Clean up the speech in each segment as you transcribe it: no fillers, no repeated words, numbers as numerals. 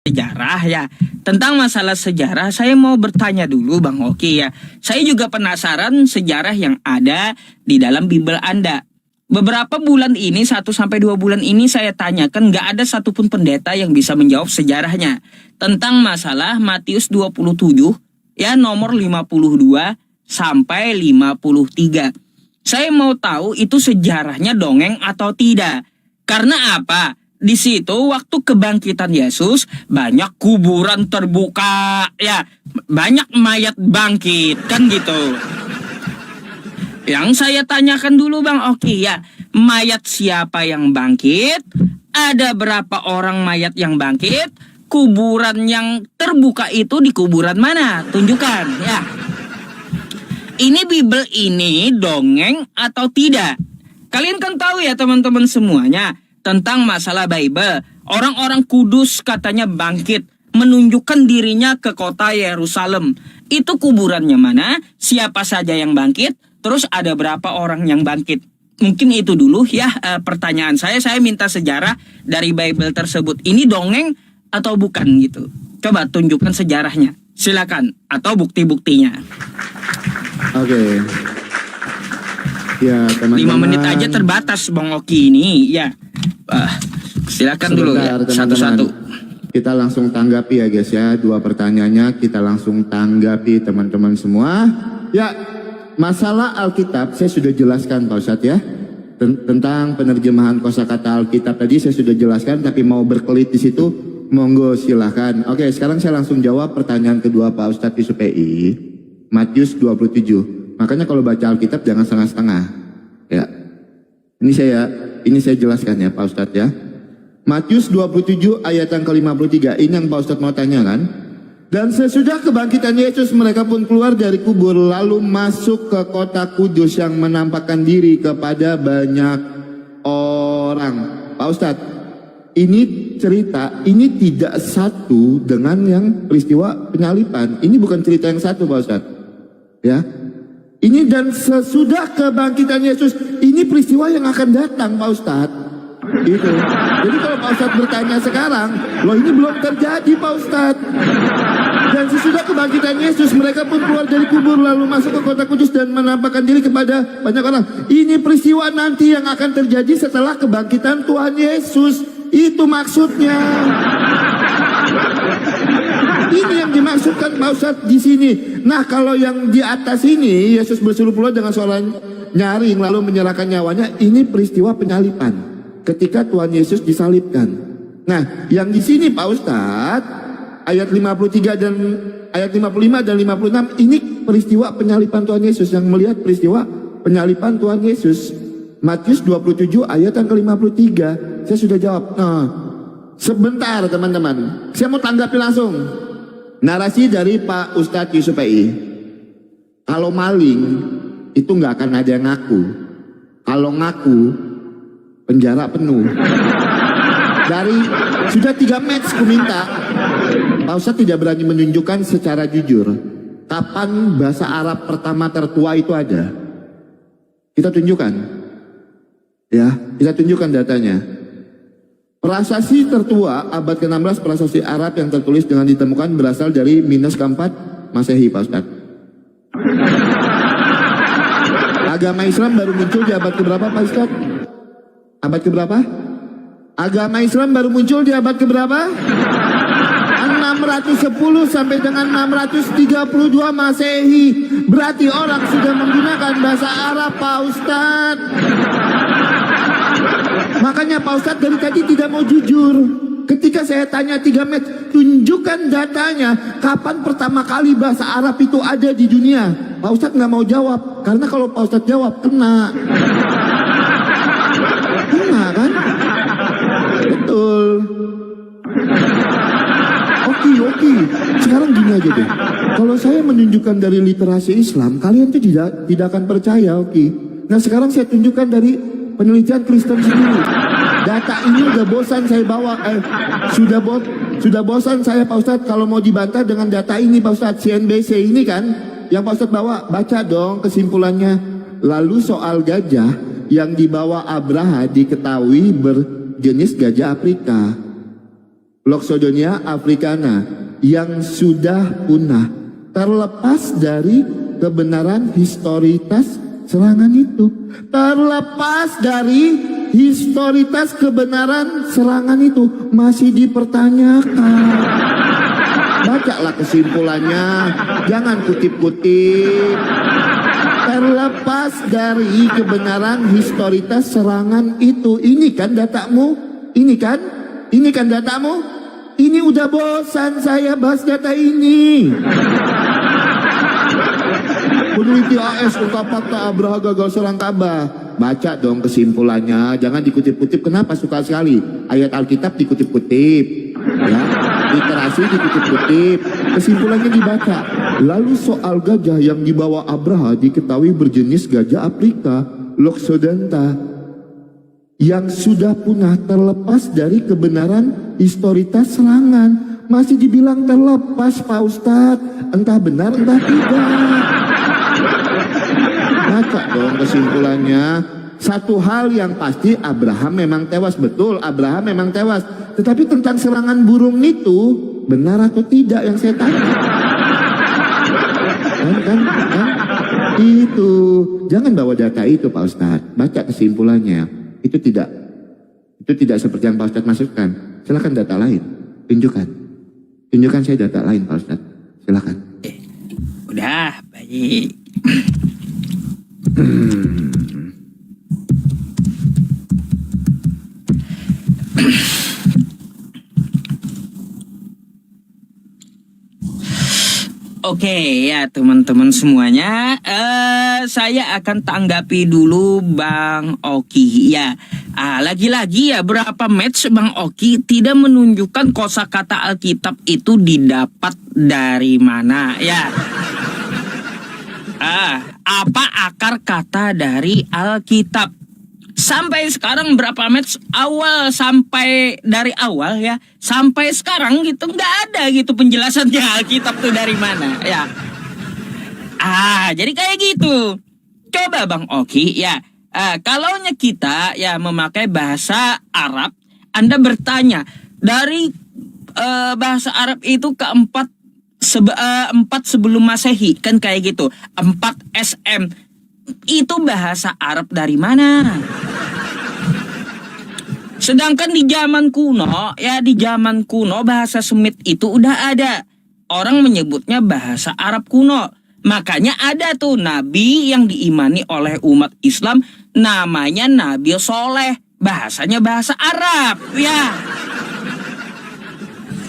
sejarah ya. Tentang masalah sejarah saya mau bertanya dulu Bang Oki ya. Saya juga penasaran sejarah yang ada di dalam Bible Anda. Beberapa bulan ini, 1 sampai 2 bulan ini saya tanyakan, gak ada satupun pendeta yang bisa menjawab sejarahnya. Tentang masalah Matius 27 ya, nomor 52 sampai 53. Saya mau tahu itu sejarahnya dongeng atau tidak. Karena apa? Di situ waktu kebangkitan Yesus banyak kuburan terbuka ya, banyak mayat bangkit kan gitu. Yang saya tanyakan dulu Bang Oki ya, mayat siapa yang bangkit? Ada berapa orang mayat yang bangkit? Kuburan yang terbuka itu di kuburan mana? Tunjukkan ya. Ini Bible ini dongeng atau tidak? Kalian kan tahu ya teman-teman semuanya tentang masalah Bible. Orang-orang kudus katanya bangkit, menunjukkan dirinya ke kota Yerusalem. Itu kuburannya mana? Siapa saja yang bangkit? Terus ada berapa orang yang bangkit? Mungkin itu dulu ya pertanyaan saya. Saya minta sejarah dari Bible tersebut. Ini dongeng atau bukan gitu? Coba tunjukkan sejarahnya. Silakan, atau bukti-buktinya. Oke. Ya, teman-teman. 5 menit aja terbatas Bang Oki ini ya. Silakan dulu ya, satu-satu. Kita langsung tanggapi ya guys ya, 2 pertanyaannya kita langsung tanggapi teman-teman semua. Ya, masalah Alkitab saya sudah jelaskan Pak Ustadz ya. Tentang penerjemahan kosakata Alkitab tadi saya sudah jelaskan, tapi mau berkelit di situ monggo silahkan. Oke, sekarang saya langsung jawab pertanyaan kedua Pak Ustadz Yusuf PI. Matius 27. Makanya kalau baca Alkitab jangan setengah-setengah. Ya. Ini saya jelaskan ya Pak Ustadz ya. Matius 27 ayat yang ke-53. Ini yang Pak Ustadz mau tanya kan? Dan sesudah kebangkitan Yesus, mereka pun keluar dari kubur lalu masuk ke kota kudus yang menampakkan diri kepada banyak orang. Pak Ustadz, ini cerita, ini tidak satu dengan yang peristiwa penyalipan. Ini bukan cerita yang satu Pak Ustadz. Ya. Ini dan sesudah kebangkitan Yesus, ini peristiwa yang akan datang Pak Ustadz. Itu. Jadi kalau Pak Ustadz bertanya sekarang, loh ini belum terjadi Pak Ustadz. Dan sesudah kebangkitan Yesus, mereka pun keluar dari kubur lalu masuk ke kota kudus dan menampakkan diri kepada banyak orang. Ini peristiwa nanti yang akan terjadi setelah kebangkitan Tuhan Yesus. Itu maksudnya. Ini yang dimaksudkan Pak Ustadz di sini. Nah, kalau yang di atas ini, Yesus berseru pula dengan suara nyaring lalu menyerahkan nyawanya. Ini peristiwa penyalipan ketika Tuhan Yesus disalibkan. Nah, yang di sini Pak Ustadz, ayat 53 dan ayat 55 dan 56 ini peristiwa penyalipan Tuhan Yesus, yang melihat peristiwa penyalipan Tuhan Yesus. Matius 27 ayat yang ke-53. Saya sudah jawab. Nah, sebentar teman-teman. Saya mau tanggapi langsung. Narasi dari Pak Ustadz Yusuf PI. Kalau maling itu nggak akan ada yang ngaku. Kalau ngaku penjara penuh. Dari sudah 3 match ku minta, Pak Ustadz tidak berani menunjukkan secara jujur kapan bahasa Arab pertama tertua itu ada. Kita tunjukkan, ya, kita tunjukkan datanya. Prasasti tertua abad ke-16 prasasti Arab yang tertulis dengan ditemukan berasal dari minus keempat Masehi Pak Ustadz. Agama Islam baru muncul di abad keberapa Pak Ustadz? Abad keberapa? Agama Islam baru muncul di abad keberapa? 610 sampai dengan 632 Masehi. Berarti orang sudah menggunakan bahasa Arab Pak Ustadz. Makanya Pak Ustadz dari tadi tidak mau jujur. Ketika saya tanya 3 menit, tunjukkan datanya kapan pertama kali bahasa Arab itu ada di dunia. Pak Ustadz nggak mau jawab, karena kalau Pak Ustadz jawab kena. Kena kan? Betul. Oke. Sekarang gini aja deh. Kalau saya menunjukkan dari literasi Islam, kalian tuh tidak akan percaya, oke. Nah sekarang saya tunjukkan dari penelitian Kristen sendiri. Data ini udah bosan saya bawa. Sudah bosan saya Pak Ustadz kalau mau dibantah dengan data ini Pak Ustadz. CNBC ini kan yang Pak Ustadz bawa. Baca dong kesimpulannya. Lalu soal gajah yang dibawa Abraha diketahui berjenis gajah Afrika. Loxodontia africana yang sudah punah terlepas dari kebenaran historitas serangan itu. Terlepas dari historitas kebenaran serangan itu masih dipertanyakan. Bacalah kesimpulannya, jangan kutip-kutip. Terlepas dari kebenaran historitas serangan itu. Ini kan datamu? Ini kan datamu? Ini udah bosan saya bahas data ini. Peneliti AS ungkap fakta Abraha gagal serang Ka'bah. Baca dong kesimpulannya, jangan dikutip-kutip. Kenapa suka sekali ayat Alkitab dikutip-kutip? Ya, literasi dikutip-kutip, kesimpulannya dibaca. Lalu soal gajah yang dibawa Abraha diketahui berjenis gajah Afrika, Loxodontia, yang sudah punah terlepas dari kebenaran historitas serangan. Masih dibilang terlepas Pak Ustadz, entah benar entah tidak. Baca dong kesimpulannya. Satu hal yang pasti, Abraham memang tewas. Betul, Abraham memang tewas. Tetapi tentang serangan burung itu, benar atau tidak yang saya tanya? Kan? Itu. Jangan bawa data itu Pak Ustadz. Baca kesimpulannya. Itu tidak seperti yang Pak Ustadz maksudkan. Silakan data lain. Tunjukkan saya data lain Pak Ustadz. Silakan. Udah, baik. Oke ya teman-teman semuanya, saya akan tanggapi dulu Bang Oki ya. Lagi-lagi ya, berapa match Bang Oki tidak menunjukkan kosakata Alkitab itu didapat dari mana ya. Apa akar kata dari Alkitab? Sampai sekarang berapa match sampai dari awal ya sampai sekarang gitu nggak ada gitu penjelasannya Alkitab tuh dari mana ya. Jadi kayak gitu. Coba Bang Oki ya, kalaunya kita ya memakai bahasa Arab, Anda bertanya dari bahasa Arab itu keempat 4 sebelum Masehi kan kayak gitu, 4 SM. Itu bahasa Arab dari mana? Sedangkan di zaman kuno bahasa Semit itu udah ada. Orang menyebutnya bahasa Arab kuno. Makanya ada tuh nabi yang diimani oleh umat Islam namanya Nabi Soleh. Bahasanya bahasa Arab ya.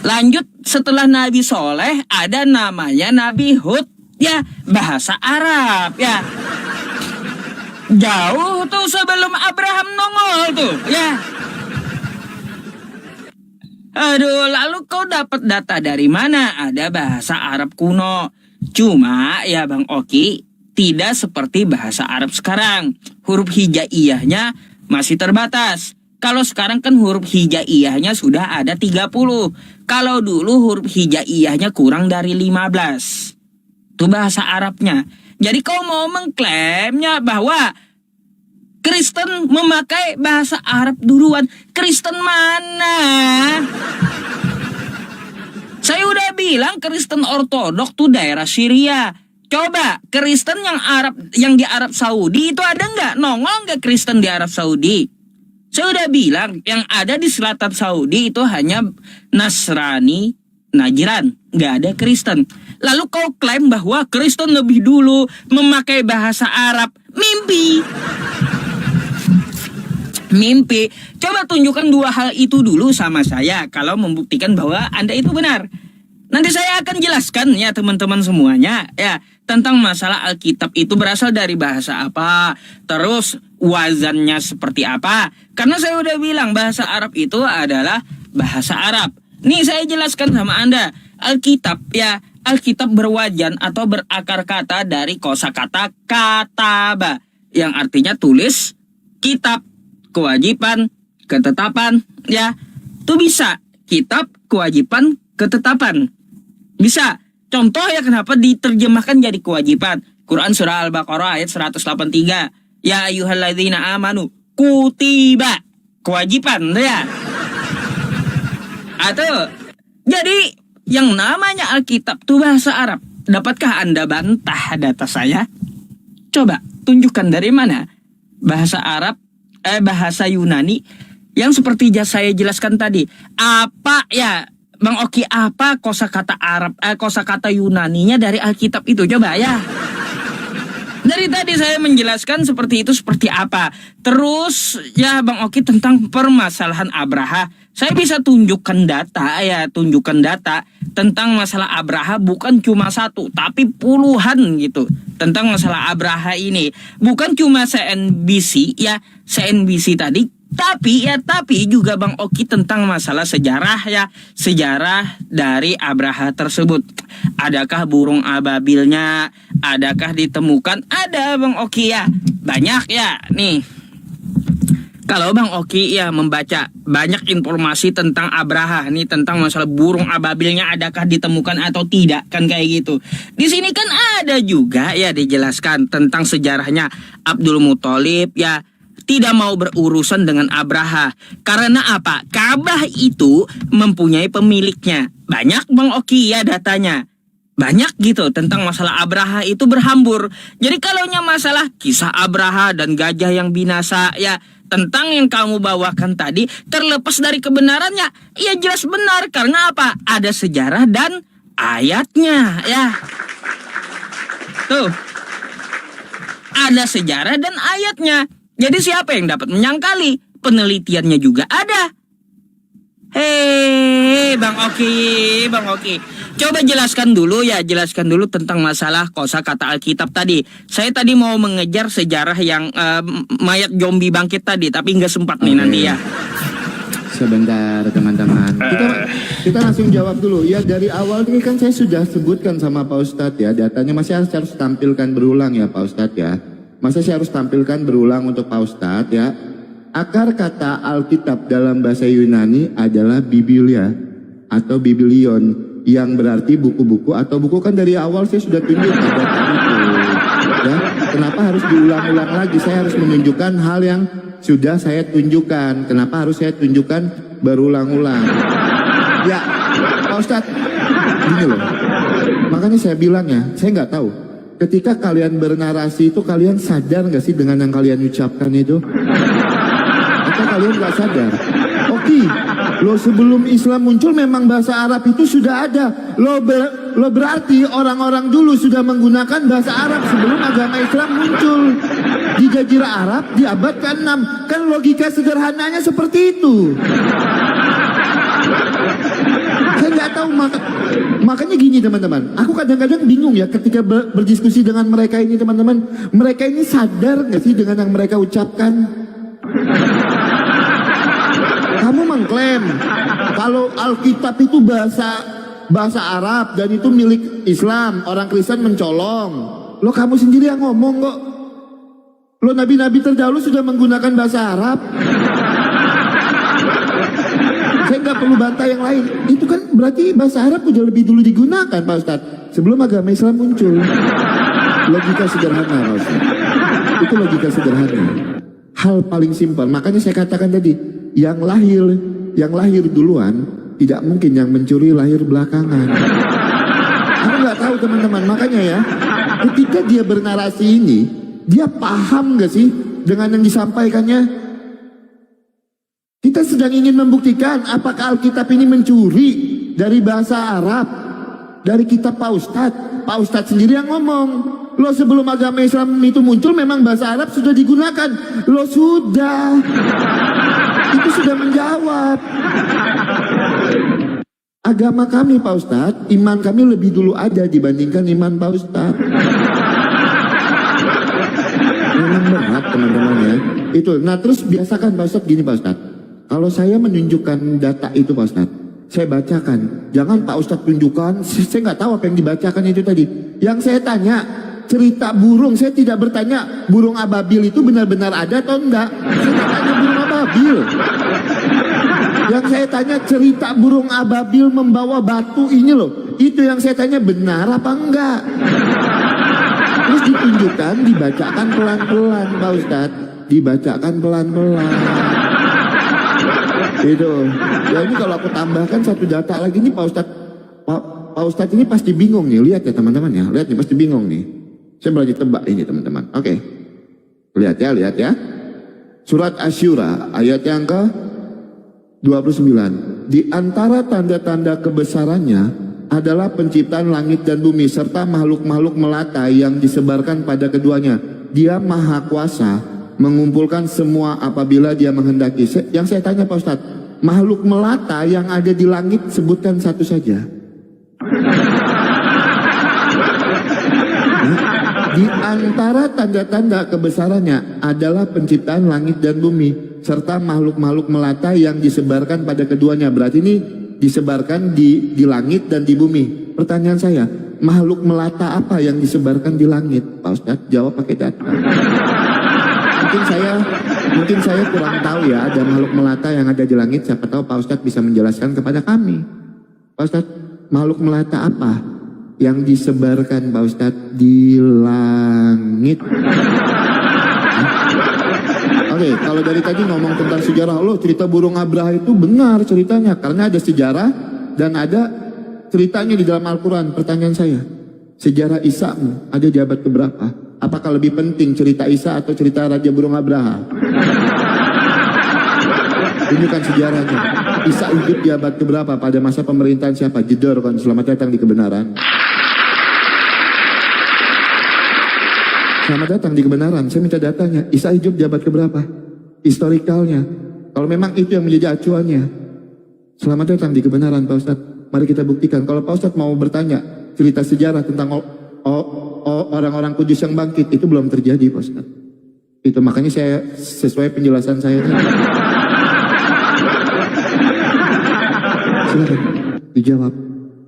Lanjut, setelah Nabi Soleh ada namanya Nabi Hud ya, bahasa Arab ya. Jauh tuh sebelum Abraham nongol tuh ya. Lalu kau dapat data dari mana? Ada bahasa Arab kuno. Cuma ya Bang Oki, tidak seperti bahasa Arab sekarang. Huruf hijaiyahnya masih terbatas. Kalau sekarang kan huruf hijaiyahnya sudah ada 30. Kalau dulu huruf hijaiyahnya kurang dari 15. Itu bahasa Arabnya. Jadi kau mau mengklaimnya bahwa Kristen memakai bahasa Arab duluan. Kristen mana? Saya udah bilang Kristen Ortodok tuh daerah Syria. Coba Kristen yang di Arab Saudi itu ada nggak? Nongol nggak Kristen di Arab Saudi? Saya udah bilang yang ada di selatan Saudi itu hanya Nasrani, Najran, nggak ada Kristen. Lalu kau klaim bahwa Kristen lebih dulu memakai bahasa Arab. Mimpi. Coba tunjukkan 2 hal itu dulu sama saya kalau membuktikan bahwa Anda itu benar. Nanti saya akan jelaskan ya teman-teman semuanya ya tentang masalah Alkitab itu berasal dari bahasa apa, terus wazannya seperti apa. Karena saya udah bilang bahasa Arab itu adalah bahasa Arab. Nih saya jelaskan sama Anda. Alkitab berwajan atau berakar kata dari kosakata kataba yang artinya tulis, kitab, kewajiban, ketetapan ya. Itu bisa kitab, kewajiban, ketetapan. Bisa. Contoh ya kenapa diterjemahkan jadi kewajiban. Quran surah Al-Baqarah ayat 183. Ya ayyuhalladzina amanu kutiba. Kewajiban ya. Atau jadi yang namanya Alkitab itu bahasa Arab. Dapatkah Anda bantah data saya? Coba tunjukkan dari mana bahasa Arab, bahasa Yunani yang seperti saya jelaskan tadi. Apa ya, Bang Oki, apa kosakata Arab, kosakata Yunaninya dari Alkitab itu? Coba ya. Dari tadi saya menjelaskan seperti itu seperti apa. Terus ya Bang Oki tentang permasalahan Abraha. Saya bisa tunjukkan data tentang masalah Abraha, bukan cuma satu tapi puluhan gitu. Tentang masalah Abraha ini. Bukan cuma CNBC tadi. Tapi juga Bang Oki tentang masalah sejarah ya. Sejarah dari Abraha tersebut. Adakah burung ababilnya? Adakah ditemukan? Ada Bang Oki ya. Banyak ya. Nih. Kalau Bang Oki ya membaca banyak informasi tentang Abraha. Nih tentang masalah burung ababilnya adakah ditemukan atau tidak. Kan kayak gitu. Di sini kan ada juga ya dijelaskan tentang sejarahnya Abdul Muthalib ya. Tidak mau berurusan dengan Abraha. Karena apa? Ka'bah itu mempunyai pemiliknya. Banyak Bang Oki ya datanya. Banyak gitu tentang masalah Abraha itu berhambur. Jadi kalaunya masalah kisah Abraha dan gajah yang binasa ya, tentang yang kamu bawakan tadi terlepas dari kebenarannya, ya jelas benar. Karena apa? Ada sejarah dan ayatnya ya. Tuh. Ada sejarah dan ayatnya. Jadi siapa yang dapat menyangkali? Penelitiannya juga ada. Hei, Bang Oki. Coba jelaskan dulu tentang masalah kosakata Alkitab tadi. Saya tadi mau mengejar sejarah yang mayat zombie bangkit tadi, tapi nggak sempat nih nanti ya. Sebentar teman-teman. Kita langsung jawab dulu. Ya dari awal ini kan saya sudah sebutkan sama Pak Ustadz ya. Datanya masih harus tampilkan berulang ya Pak Ustadz ya. Masa saya harus tampilkan berulang untuk Pak Ustadz ya. Akar kata Alkitab dalam bahasa Yunani adalah Biblia atau Biblion, yang berarti buku-buku atau buku. Kan dari awal saya sudah tunjukkan data itu ya. Kenapa harus diulang-ulang lagi? Saya harus menunjukkan hal yang sudah saya tunjukkan. Kenapa harus saya tunjukkan berulang-ulang? Ya Pak Ustadz, gini loh. Makanya saya bilang ya, saya nggak tahu ketika kalian bernarasi itu kalian sadar nggak sih dengan yang kalian ucapkan itu? Atau kalian nggak sadar? Oke, lo sebelum Islam muncul memang bahasa Arab itu sudah ada. Lo berarti orang-orang dulu sudah menggunakan bahasa Arab sebelum agama Islam muncul di Jazirah Arab di abad ke-6. Kan logika sederhananya seperti itu. Saya nggak tahu, makanya gini teman-teman. Aku kadang-kadang bingung ya ketika berdiskusi dengan mereka ini teman-teman. Mereka ini sadar nggak sih dengan yang mereka ucapkan? Kamu mengklaim kalau Alkitab itu bahasa Arab dan itu milik Islam, orang Kristen mencolong. Lo kamu sendiri yang ngomong kok. Lo nabi-nabi terdahulu sudah menggunakan bahasa Arab. Saya nggak perlu bantah yang lain. Itu kan berarti bahasa Arab udah lebih dulu digunakan Pak Ustadz, sebelum agama Islam muncul. Logika sederhana Pak Ustadz. Itu logika sederhana. Hal paling simpel. Makanya saya katakan tadi, yang lahir duluan tidak mungkin yang mencuri lahir belakangan. Aku nggak tahu teman-teman. Makanya ya, ketika dia bernarasi ini, dia paham nggak sih dengan yang disampaikannya? Kita sedang ingin membuktikan apakah Alkitab ini mencuri dari bahasa Arab, dari kitab Pak Ustadz. Pak Ustadz sendiri yang ngomong, lo sebelum agama Islam itu muncul memang bahasa Arab sudah digunakan. Lo sudah, itu sudah menjawab. Agama kami Pak Ustadz, iman kami lebih dulu ada dibandingkan iman Pak Ustadz. Memang berat teman-teman ya. Itu. Nah terus biasakan Pak Ustadz gini Pak Ustadz. Kalau saya menunjukkan data itu Pak Ustadz, saya bacakan. Jangan Pak Ustadz tunjukkan, saya nggak tahu apa yang dibacakan itu tadi. Yang saya tanya, cerita burung, saya tidak bertanya burung ababil itu benar-benar ada atau enggak. Saya tidak tanya burung ababil. Yang saya tanya cerita burung ababil membawa batu ini loh. Itu yang saya tanya benar apa enggak. Terus ditunjukkan, dibacakan pelan-pelan Pak Ustadz. Dibacakan pelan-pelan. Itu. Ya ini kalau aku tambahkan satu data lagi nih Pak Ustadz. Pak Ustadz ini pasti bingung nih. Lihat ya teman-teman ya. Lihat nih pasti bingung nih. Saya belajar tebak ini teman-teman. Oke. Lihat ya. Surat Asy-Syura ayat yang ke 29. Di antara tanda-tanda kebesarannya adalah penciptaan langit dan bumi serta makhluk-makhluk melata yang disebarkan pada keduanya. Dia maha kuasa mengumpulkan semua apabila dia menghendaki. Yang saya tanya Pak Ustadz, makhluk melata yang ada di langit sebutkan satu saja. Di antara tanda-tanda kebesarannya adalah penciptaan langit dan bumi serta makhluk-makhluk melata yang disebarkan pada keduanya. Berarti ini disebarkan di langit dan di bumi. Pertanyaan saya, makhluk melata apa yang disebarkan di langit? Pak Ustadz jawab pakai data. Mungkin saya kurang tahu ya, ada makhluk melata yang ada di langit. Siapa tahu Pak Ustadz bisa menjelaskan kepada kami. Pak Ustadz, makhluk melata apa yang disebarkan Pak Ustadz di langit? Oke, kalau dari tadi ngomong tentang sejarah, cerita burung Abraha itu benar ceritanya. Karena ada sejarah dan ada ceritanya di dalam Al-Quran. Pertanyaan saya, sejarah Isa-mu ada di abad keberapa? Apakah lebih penting cerita Isa atau cerita Raja Burung Abraha? Ini kan sejarahnya. Isa hidup di abad keberapa? Pada masa pemerintahan siapa? Jedor kan, selamat datang di kebenaran. Selamat datang di kebenaran. Saya minta datanya. Isa hidup di abad keberapa? Historikalnya. Kalau memang itu yang menjadi acuannya. Selamat datang di kebenaran Pak Ustadz. Mari kita buktikan. Kalau Pak Ustadz mau bertanya cerita sejarah tentang orang-orang Kudus yang bangkit, itu belum terjadi Pak Ustadz. Itu makanya saya sesuai penjelasan saya tadi. Silakan dijawab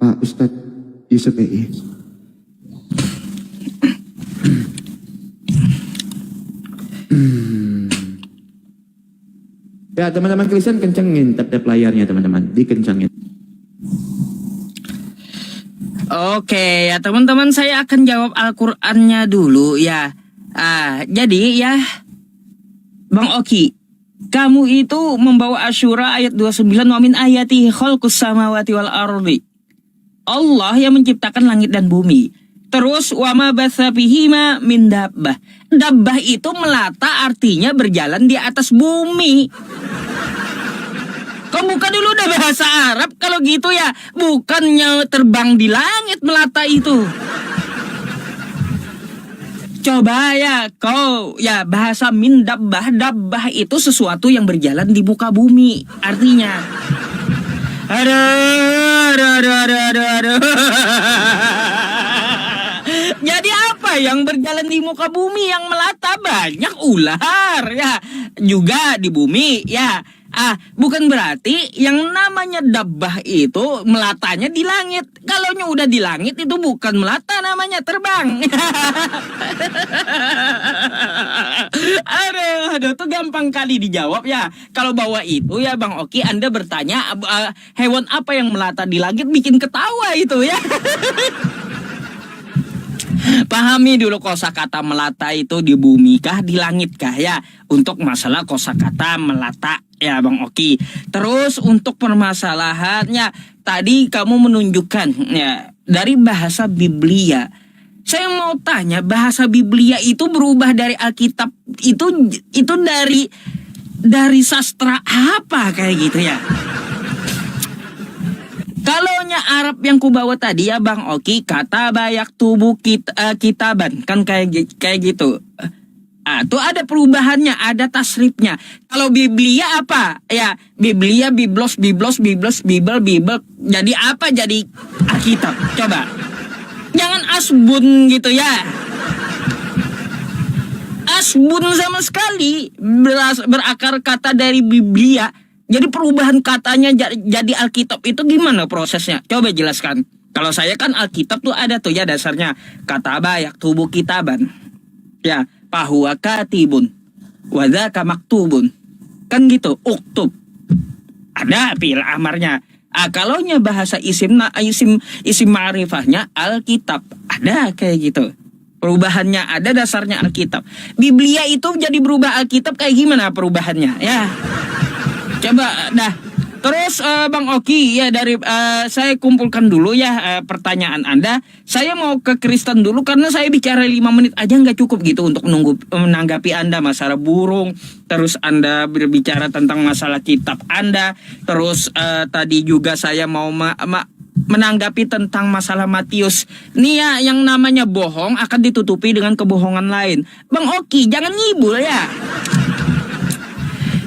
Pak Ustadz Yusuf EI. Ya teman-teman Kristen kencengin tap-tap layarnya teman-teman, dikencengin. Oke ya teman-teman, saya akan jawab Al-Qur'annya dulu ya. Jadi ya Bang Oki, kamu itu membawa Asy-Syura ayat 29, wa min ayatihi khalqus samawati wal ardi. Allah yang menciptakan langit dan bumi. Terus wa ma batsa fihima min dabbah. Dabbah itu melata, artinya berjalan di atas bumi. Kau buka dulu udah bahasa Arab kalau gitu ya. Bukannya terbang di langit melata itu. Coba ya kau ya bahasa min dabbah. Dabbah itu sesuatu yang berjalan di muka bumi. Artinya aduh. Jadi apa yang berjalan di muka bumi yang melata? Banyak ular ya. Juga di bumi ya. Bukan berarti yang namanya dabbah itu melatanya di langit. Kalau udah di langit itu bukan melata, namanya terbang. Aduh, tuh gampang kali dijawab ya. Kalau bawa itu ya Bang Oki, Anda bertanya hewan apa yang melata di langit, bikin ketawa itu ya. Pahami dulu kosakata melata itu di bumi kah, di langit kah ya. Untuk masalah kosakata melata ya Bang Oki. Terus untuk permasalahannya tadi kamu menunjukkan ya dari bahasa Biblia. Saya mau tanya, bahasa Biblia itu berubah dari Alkitab itu dari sastra apa kayak gitu ya? Kalaunya Arab yang kubawa tadi ya Bang Oki, kata bayak tubuh kitaban kan kayak gitu. Tuh ada perubahannya, ada tasrifnya. Kalau Biblia apa? Ya, Biblia, Biblos, Bibel. Jadi apa? Jadi Alkitab. Coba. Jangan asbun gitu ya. Asbun sama sekali berakar kata dari Biblia. Jadi perubahan katanya jadi Alkitab itu gimana prosesnya? Coba jelaskan. Kalau saya kan Alkitab tuh ada tuh ya dasarnya. Kataba yaktubu kitaban. Ya, fahuwa katibun. Wa dzaka maktubun. Kan gitu, uktub. Ada fi'il amarnya. Kalaunya bahasa isim ma'rifahnya Alkitab. Ada kayak gitu. Perubahannya ada, dasarnya Alkitab. Biblia itu jadi berubah Alkitab kayak gimana perubahannya? Ya. Coba dah. Terus Bang Oki ya dari saya kumpulkan dulu ya pertanyaan Anda. Saya mau ke Kristen dulu karena saya bicara 5 menit aja nggak cukup gitu untuk menanggapi Anda masalah burung. Terus Anda berbicara tentang masalah kitab Anda. Terus tadi juga saya mau menanggapi tentang masalah Matius. Nih ya, yang namanya bohong akan ditutupi dengan kebohongan lain. Bang Oki, jangan ngibul ya.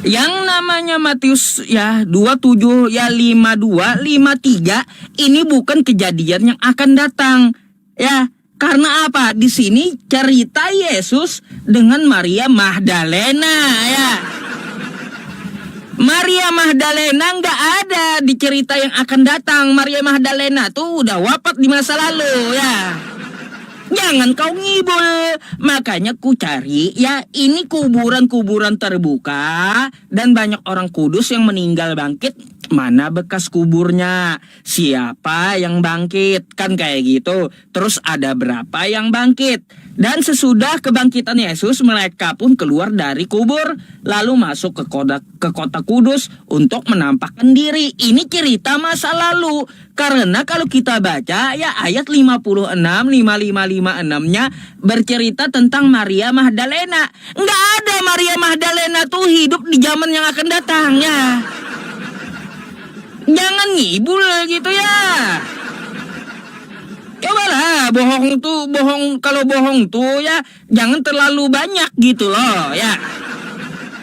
Yang namanya Matius ya 27 ya 52 53 ini bukan kejadian yang akan datang ya. Karena apa? Di sini cerita Yesus dengan Maria Magdalena ya. Maria Magdalena nggak ada di cerita yang akan datang. Maria Magdalena tuh udah wafat di masa lalu ya. Jangan kau ngibul. Makanya ku cari ya, ini kuburan-kuburan terbuka dan banyak orang kudus yang meninggal bangkit. Mana bekas kuburnya? Siapa yang bangkit? Kan kayak gitu. Terus ada berapa yang bangkit? Dan sesudah kebangkitan Yesus, mereka pun keluar dari kubur lalu masuk ke kota Kudus untuk menampakkan diri. Ini cerita masa lalu. Karena kalau kita baca ya ayat 56 5556-nya bercerita tentang Maria Magdalena. Nggak ada Maria Magdalena tuh hidup di zaman yang akan datang ya. Jangan ngibul gitu ya. Cobalah kalau bohong tuh ya jangan terlalu banyak gitu loh ya.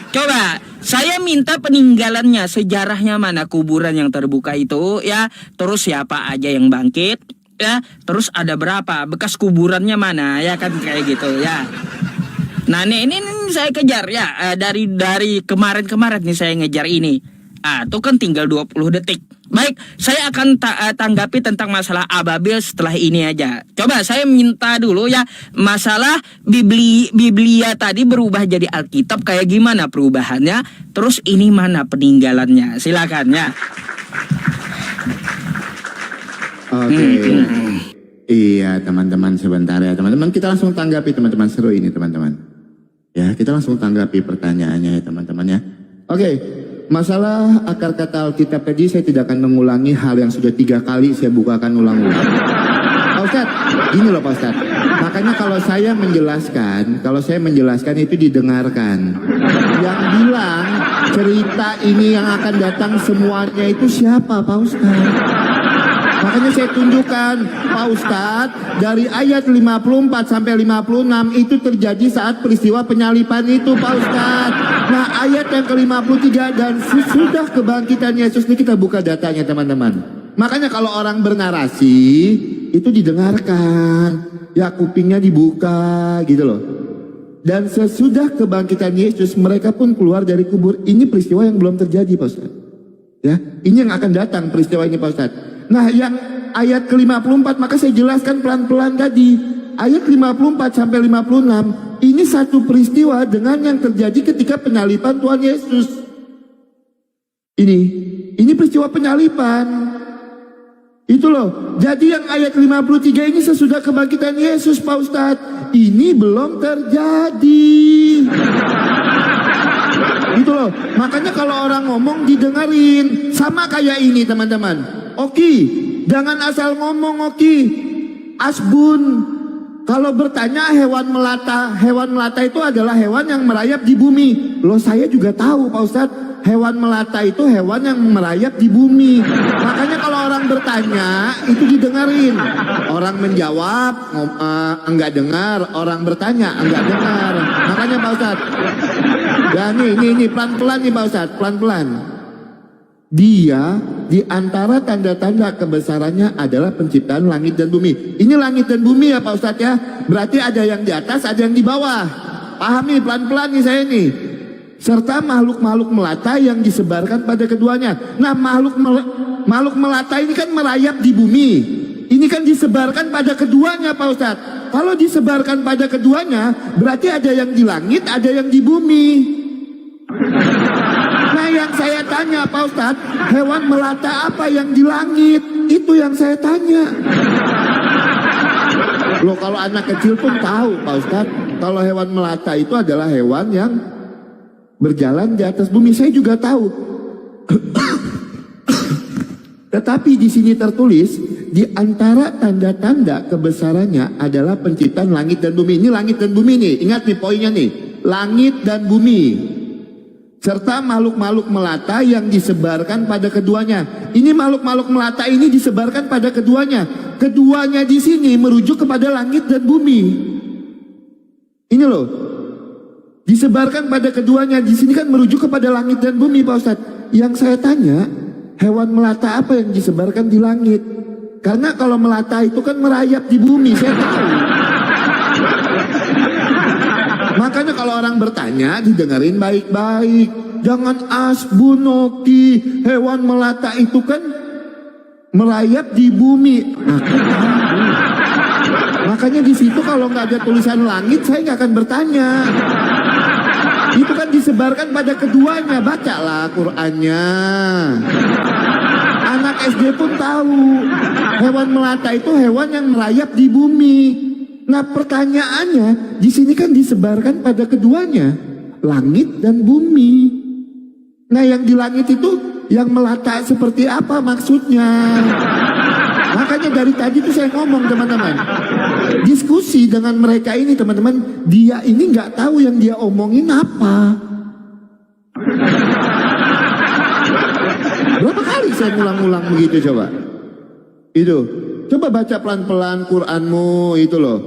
Coba saya minta peninggalannya, sejarahnya mana kuburan yang terbuka itu ya. Terus siapa aja yang bangkit ya. Terus ada berapa, bekas kuburannya mana ya kan kayak gitu ya. Nah ini saya kejar ya dari kemarin nih saya ngejar ini. Itu kan tinggal 20 detik. Baik, saya akan tanggapi tentang masalah Ababil setelah ini aja. Coba saya minta dulu ya, masalah Biblia tadi berubah jadi Alkitab kayak gimana perubahannya? Terus ini mana peninggalannya? Silakan ya. Oke. Iya teman-teman, sebentar ya teman-teman, kita langsung tanggapi teman-teman, seru ini teman-teman. Ya, kita langsung tanggapi pertanyaannya ya teman-teman ya. Oke. Masalah akar kata Alkitab tadi saya tidak akan mengulangi hal yang sudah 3 kali saya bukakan ulang-ulang. Pak Ustadz, gini loh Pak Ustadz. Makanya kalau saya menjelaskan itu didengarkan. Yang bilang cerita ini yang akan datang semuanya itu siapa Pak Ustadz? Makanya saya tunjukkan Pak Ustadz dari ayat 54 sampai 56 itu terjadi saat peristiwa penyalipan itu Pak Ustadz. Nah ayat yang ke-53 dan sesudah kebangkitan Yesus ini kita buka datanya teman-teman. Makanya kalau orang bernarasi itu didengarkan, ya kupingnya dibuka gitu loh. Dan sesudah kebangkitan Yesus mereka pun keluar dari kubur. Ini peristiwa yang belum terjadi Pak Ustadz. Ya, ini yang akan datang peristiwa ini Pak Ustadz. Nah yang ayat ke-54 maka saya jelaskan pelan-pelan tadi. Ayat 54 sampai 56 ini satu peristiwa dengan yang terjadi ketika penyalipan Tuhan Yesus. Ini peristiwa penyalipan. Itu loh. Jadi yang ayat 53 ini sesudah kebangkitan Yesus Pak Ustadz. Ini belum terjadi. Gitu loh. Makanya kalau orang ngomong didengerin. Sama kayak ini teman-teman. Oki, jangan asal ngomong Oki. Asbun. Kalau bertanya hewan melata itu adalah hewan yang merayap di bumi. Loh saya juga tahu Pak Ustadz, hewan melata itu hewan yang merayap di bumi. Makanya kalau orang bertanya itu didengerin. Orang menjawab enggak dengar, orang bertanya enggak dengar. Makanya Pak Ustadz. Ya nih pelan-pelan nih Pak Ustadz, pelan-pelan. Dia di antara tanda-tanda kebesarannya adalah penciptaan langit dan bumi. Ini langit dan bumi ya Pak Ustadz ya. Berarti ada yang di atas, ada yang di bawah. Pahami pelan-pelan nih saya nih. Serta makhluk-makhluk melata yang disebarkan pada keduanya. Nah makhluk melata ini kan merayap di bumi. Ini kan disebarkan pada keduanya Pak Ustadz. Kalau disebarkan pada keduanya berarti ada yang di langit, ada yang di bumi. Nah yang saya tanya Pak Ustadz, hewan melata apa yang di langit? Itu yang saya tanya. Loh kalau anak kecil pun tahu Pak Ustadz, kalau hewan melata itu adalah hewan yang berjalan di atas bumi. Saya juga tahu. Tetapi di sini tertulis, di antara tanda-tanda kebesarannya adalah penciptaan langit dan bumi. Ini langit dan bumi nih, ingat nih poinnya nih. Langit dan bumi. Serta makhluk-makhluk melata yang disebarkan pada keduanya. Ini makhluk-makhluk melata ini disebarkan pada keduanya. Keduanya di sini merujuk kepada langit dan bumi. Ini loh. Disebarkan pada keduanya. Di sini kan merujuk kepada langit dan bumi, Pak Ustadz. Yang saya tanya, hewan melata apa yang disebarkan di langit? Karena kalau melata itu kan merayap di bumi, saya tahu. Makanya kalau orang bertanya, didengerin baik-baik. Jangan asbunoki, hewan melata itu kan merayap di bumi. Makanya di situ kalau nggak ada tulisan langit, saya nggak akan bertanya. Itu kan disebarkan pada keduanya. Bacalah Qur'annya. Anak SD pun tahu hewan melata itu hewan yang merayap di bumi. Nah pertanyaannya, di sini kan disebarkan pada keduanya, langit dan bumi. Nah yang di langit itu yang melata seperti apa maksudnya? Makanya dari tadi tuh saya ngomong teman-teman, diskusi dengan mereka ini teman-teman, dia ini nggak tahu yang dia omongin apa. Berapa kali saya ngulang-ngulang begitu coba? Itu, coba baca pelan-pelan Qur'anmu itu loh,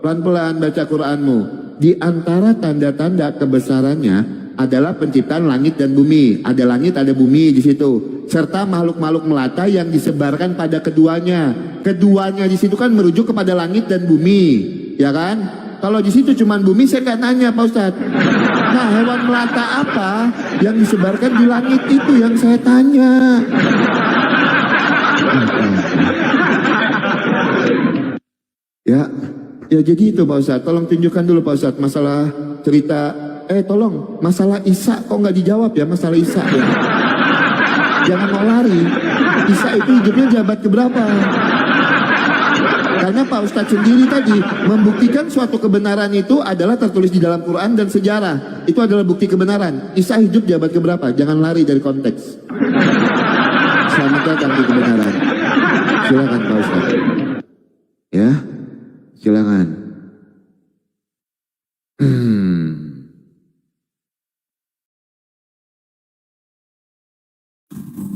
pelan-pelan baca Qur'anmu. Di antara tanda-tanda kebesarannya adalah penciptaan langit dan bumi. Ada langit, ada bumi di situ. Serta makhluk-makhluk melata yang disebarkan pada keduanya. Keduanya di situ kan merujuk kepada langit dan bumi, ya kan? Kalau di situ cuma bumi, saya kan nanya Pak Ustadz. Nah, hewan melata apa yang disebarkan di langit itu yang saya tanya. Ya jadi itu Pak Ustadz. Tolong tunjukkan dulu Pak Ustadz masalah cerita. Tolong, masalah Isa kok nggak dijawab ya, masalah Isa ya. Jangan mau lari. Isa itu hidupnya jabat keberapa? Karena Pak Ustadz sendiri tadi membuktikan suatu kebenaran itu adalah tertulis di dalam Quran dan sejarah. Itu adalah bukti kebenaran. Isa hidup jabat keberapa? Jangan lari dari konteks. Selamat datang di kebenaran. Silakan Pak Ustadz. Ya, silakan.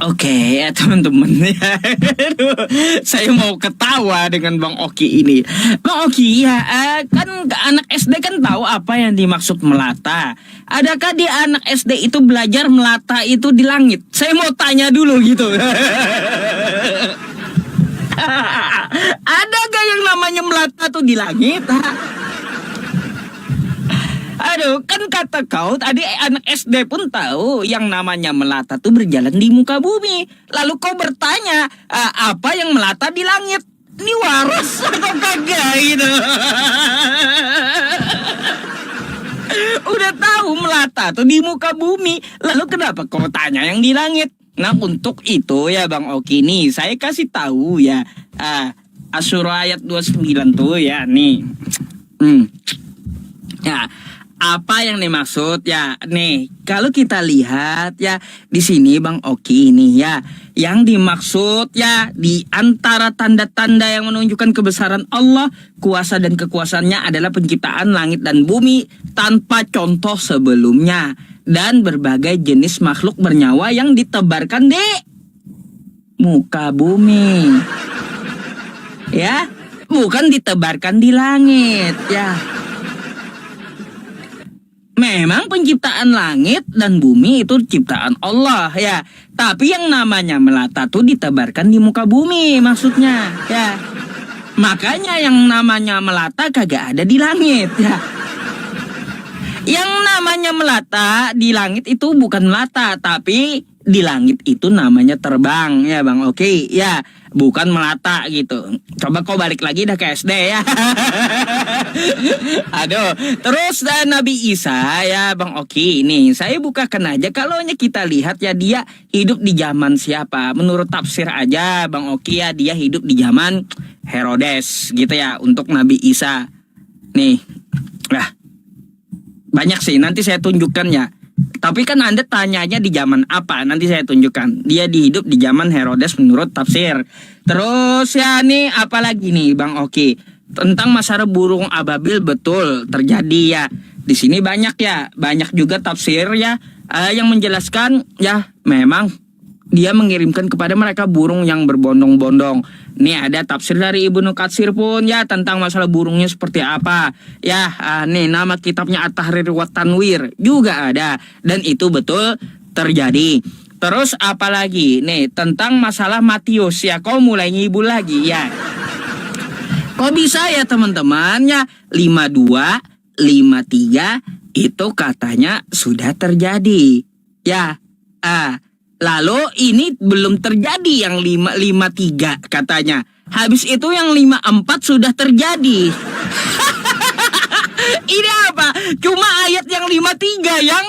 Oke ya teman-teman ya. Aduh, saya mau ketawa dengan Bang Oki ini. Bang Oki ya kan anak SD kan tahu apa yang dimaksud melata. Adakah di anak SD itu belajar melata itu di langit? Saya mau tanya dulu gitu. Adakah yang namanya melata tuh di langit? Aduh, kan kata kau tadi anak SD pun tahu yang namanya melata tuh berjalan di muka bumi. Lalu kau bertanya, apa yang melata di langit? Ini waras atau kagak gitu? Udah tahu melata tuh di muka bumi. Lalu kenapa kau tanya yang di langit? Nah, untuk itu ya Bang Oki nih, saya kasih tahu ya. Asyura ayat 29 tuh ya nih. Ya, apa yang dimaksud ya nih kalau kita lihat ya di sini Bang Oki ini ya yang dimaksud ya di antara tanda-tanda yang menunjukkan kebesaran Allah, kuasa dan kekuasaannya adalah penciptaan langit dan bumi tanpa contoh sebelumnya dan berbagai jenis makhluk bernyawa yang ditebarkan di muka bumi ya, bukan ditebarkan di langit ya. Memang penciptaan langit dan bumi itu ciptaan Allah ya. Tapi yang namanya melata tuh ditebarkan di muka bumi maksudnya ya. Makanya yang namanya melata kagak ada di langit ya. Yang namanya melata di langit itu bukan melata, tapi di langit itu namanya terbang ya Bang Oki ya. Bukan melata gitu. Coba kau balik lagi dah ke SD ya. Aduh, terus Nabi Isa ya Bang Oki ini saya bukakan aja kalau kita lihat ya dia hidup di zaman siapa? Menurut tafsir aja Bang Oki ya dia hidup di zaman Herodes gitu ya untuk Nabi Isa. Nih. Nah. Banyak sih nanti saya tunjukkan ya. Tapi kan Anda tanyanya di zaman apa? Nanti saya tunjukkan. Dia hidup di zaman Herodes menurut tafsir. Terus ya nih apalagi nih Bang Oki? Tentang masalah burung ababil betul terjadi ya. Di sini banyak juga tafsir ya yang menjelaskan ya memang dia mengirimkan kepada mereka burung yang berbondong-bondong. Nih ada tafsir dari Ibnu Katsir pun ya tentang masalah burungnya seperti apa. Ya nih nama kitabnya At-Tahrir wa Tanwir juga ada. Dan itu betul terjadi. Terus apalagi nih tentang masalah Matius ya. Kau mulai ngibul lagi ya. Kok bisa ya teman-teman ya 52, 53 itu katanya sudah terjadi. Ya lalu ini belum terjadi yang 553 katanya. Habis itu yang 54 sudah terjadi. Ini apa? Cuma ayat yang 53 yang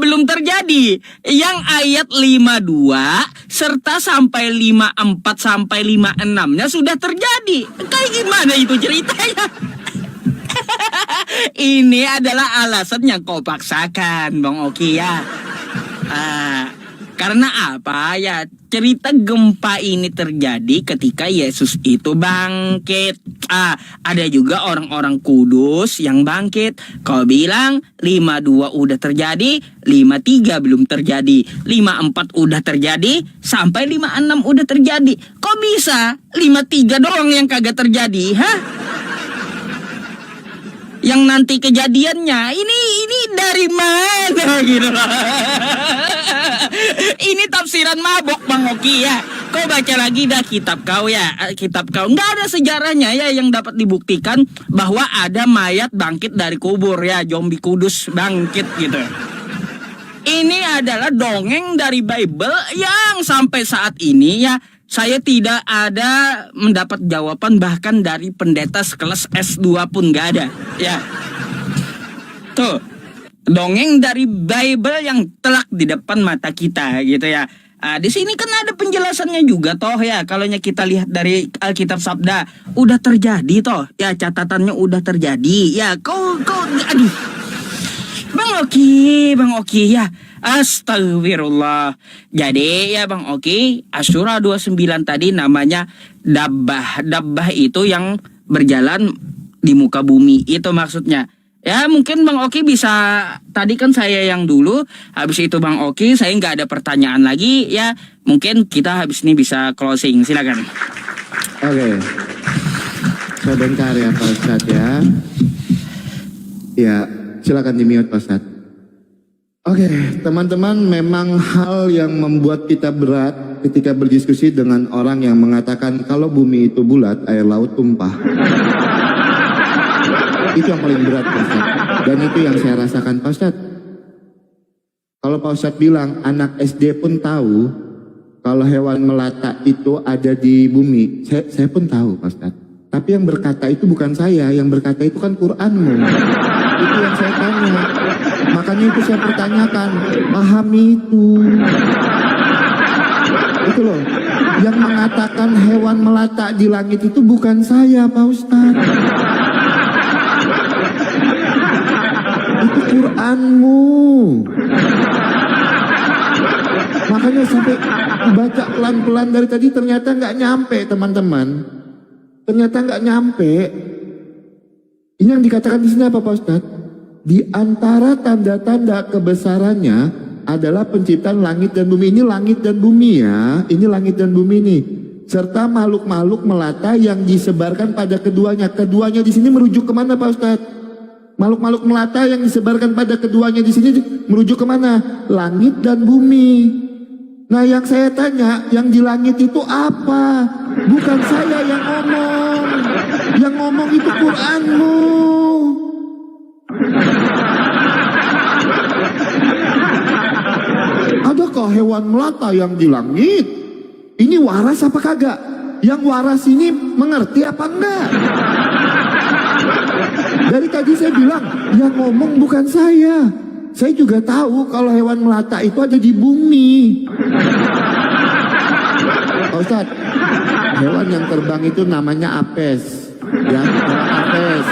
belum terjadi. Yang ayat 52 serta sampai 54 sampai 56-nya sudah terjadi. Kayak gimana itu ceritanya? Ini adalah alasan yang kau paksakan, Bang Oki ya. Karena apa ya? Cerita gempa ini terjadi ketika Yesus itu bangkit. Ada juga orang-orang kudus yang bangkit. Kau bilang 52 udah terjadi, 53 belum terjadi, 54 udah terjadi, sampai 56 udah terjadi. Kok bisa 53 doang yang kagak terjadi, hah? Yang nanti kejadiannya ini dari mana gitu loh. Ini tafsiran mabok Bang Oki ya. Kau baca lagi dah kitab kau ya. Kitab kau nggak ada sejarahnya ya yang dapat dibuktikan bahwa ada mayat bangkit dari kubur ya. Zombie kudus bangkit gitu. Ini adalah dongeng dari Bible yang sampai saat ini ya saya tidak ada mendapat jawaban, bahkan dari pendeta sekelas S2 pun gak ada. Ya. Tuh, dongeng dari Bible yang telak di depan mata kita gitu ya. Di sini kan ada penjelasannya juga toh ya. Kalau kita lihat dari Alkitab Sabda, udah terjadi toh. Ya, catatannya udah terjadi. Ya, kau aduh. Bang Oki ya. Astagfirullah. Jadi ya Bang Oki, Asyura 29 tadi namanya dabbah. Dabbah itu yang berjalan di muka bumi, itu maksudnya. Ya mungkin Bang Oki bisa, tadi kan saya yang dulu, habis itu Bang Oki, saya nggak ada pertanyaan lagi. Ya mungkin kita habis ini bisa closing, silakan. Oke. Sebentar ya Pak Ustadz ya. Ya silakan di-mute Pak Ustadz. Oke, teman-teman, memang hal yang membuat kita berat ketika berdiskusi dengan orang yang mengatakan kalau bumi itu bulat, air laut tumpah. Itu yang paling berat Pak Ustadz. Dan itu yang saya rasakan Pak Ustadz. Kalau Pak Ustadz bilang anak SD pun tahu kalau hewan melata itu ada di bumi, saya pun tahu Pak Ustadz. Tapi yang berkata itu bukan saya, yang berkata itu kan Qur'anmu. Itu yang saya tanya. Makanya itu saya pertanyakan, pahami itu. Itu loh, yang mengatakan hewan melata di langit itu bukan saya Pak Ustadz. Itu Qur'anmu. Makanya sampai baca pelan-pelan dari tadi ternyata nggak nyampe teman-teman. Ternyata nggak nyampe. Ini yang dikatakan di sini apa Pak Ustadz? Di antara tanda-tanda kebesarannya adalah penciptaan langit dan bumi. Ini langit dan bumi ya. Ini langit dan bumi ini. Serta makhluk-makhluk melata yang disebarkan pada keduanya. Keduanya di sini merujuk kemana Pak Ustadz? Makhluk-makhluk melata yang disebarkan pada keduanya di sini merujuk kemana? Langit dan bumi. Nah yang saya tanya, yang di langit itu apa? Bukan saya yang ngomong. Yang ngomong itu Qur'anmu. Adakah hewan melata yang di langit? Ini waras apa kagak? Yang waras ini mengerti apa enggak? Dari tadi saya bilang, yang ngomong bukan saya. Saya juga tahu kalau hewan melata itu ada di bumi. Pak Ustadz, hewan yang terbang itu namanya apes. Ya, apes.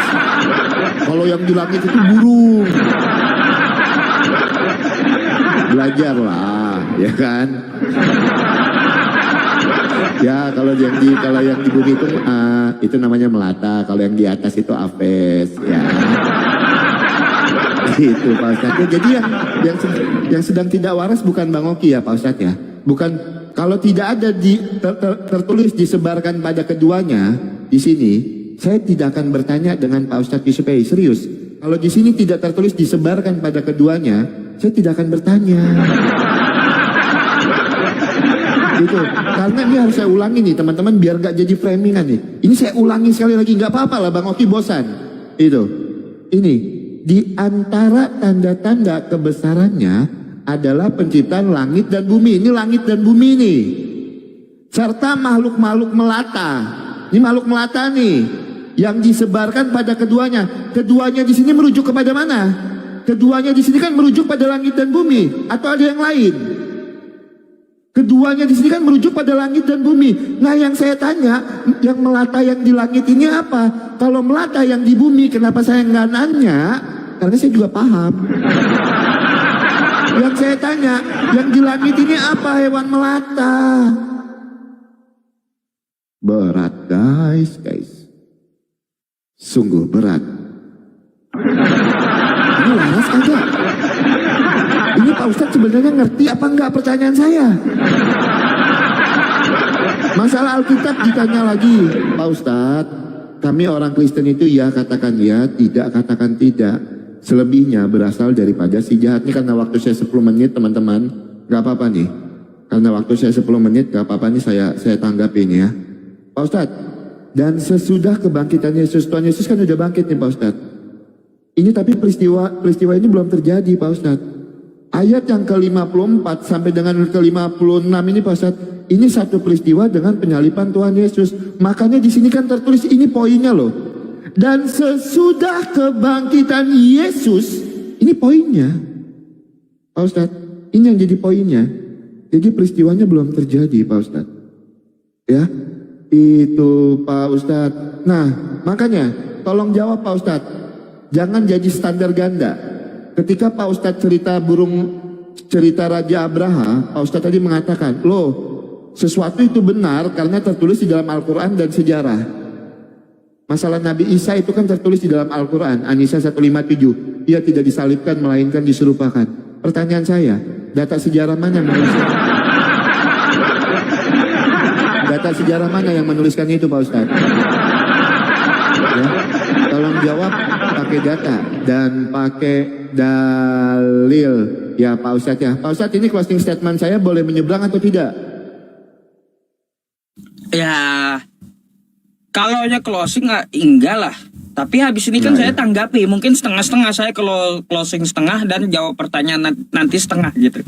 Kalau yang di langit itu burung. belajarlah, ya kan? Ya kalau yang di bumi itu namanya melata, kalau yang di atas itu apes, ya. Itu Pak Ustadz. Ya, jadi yang sedang tidak waras bukan Bang Oki ya Pak Ustadz ya. Bukan, kalau tidak ada tertulis disebarkan pada keduanya di sini, saya tidak akan bertanya dengan Pak Ustadz Yusuf. Serius. Kalau di sini tidak tertulis disebarkan pada keduanya, saya tidak akan bertanya. Gitu. Karena ini harus saya ulangi nih teman-teman biar gak jadi framingan nih. Ini saya ulangi sekali lagi, gak apa-apa lah Bang Oki bosan. Itu. Ini di antara tanda-tanda kebesarannya adalah penciptaan langit dan bumi. Ini langit dan bumi nih. Serta makhluk-makhluk melata. Ini makhluk melata nih yang disebarkan pada keduanya. Keduanya di sini merujuk kepada mana? Keduanya di sini kan merujuk pada langit dan bumi, atau ada yang lain? Keduanya di sini kan merujuk pada langit dan bumi. Nah yang saya tanya, yang melata yang di langit ini apa? Kalau melata yang di bumi, kenapa saya nggak nanya? Karena saya juga paham. Yang saya tanya, yang di langit ini apa hewan melata? Berat guys. Sungguh berat. Ini laras kagak? Ini Pak Ustadz sebenarnya ngerti apa enggak pertanyaan saya? Masalah Alkitab ditanya lagi, Pak Ustadz, kami orang Kristen itu ya katakan ya, tidak katakan tidak. Selebihnya berasal daripada si jahat. Ini karena waktu saya 10 menit teman-teman, gak apa-apa nih. Karena waktu saya 10 menit gak apa-apa nih saya tanggapin ya. Pak Ustadz, dan sesudah kebangkitan Yesus, Tuhan Yesus kan udah bangkit nih Pak Ustadz. Ini tapi peristiwa ini belum terjadi Pak Ustadz. Ayat yang ke-54 sampai dengan ke-56 ini Pak Ustadz, ini satu peristiwa dengan penyaliban Tuhan Yesus. Makanya di sini kan tertulis, ini poinnya loh. Dan sesudah kebangkitan Yesus, ini poinnya. Pak Ustadz, ini yang jadi poinnya. Jadi peristiwanya belum terjadi Pak Ustadz. Ya, itu Pak Ustadz. Nah, makanya tolong jawab Pak Ustadz. Jangan jadi standar ganda. Ketika Pak Ustadz cerita Raja Abraha, Pak Ustadz tadi mengatakan, loh, sesuatu itu benar karena tertulis di dalam Al-Quran dan sejarah. Masalah Nabi Isa itu kan tertulis di dalam Al-Quran, An-Nisa 157. Ia tidak disalibkan melainkan diserupakan. Pertanyaan saya, data sejarah mana yang menuliskan? Data sejarah mana yang menuliskan itu Pak Ustadz? Ya, tolong jawab pakai data dan pakai dalil ya Pak Ustadz ya. Pak Ustadz, ini closing statement saya boleh menyeberang atau tidak? Ya, kalau closing enggak lah. Tapi habis ini kan saya tanggapi, mungkin setengah-setengah, saya kalau closing setengah dan jawab pertanyaan nanti setengah gitu.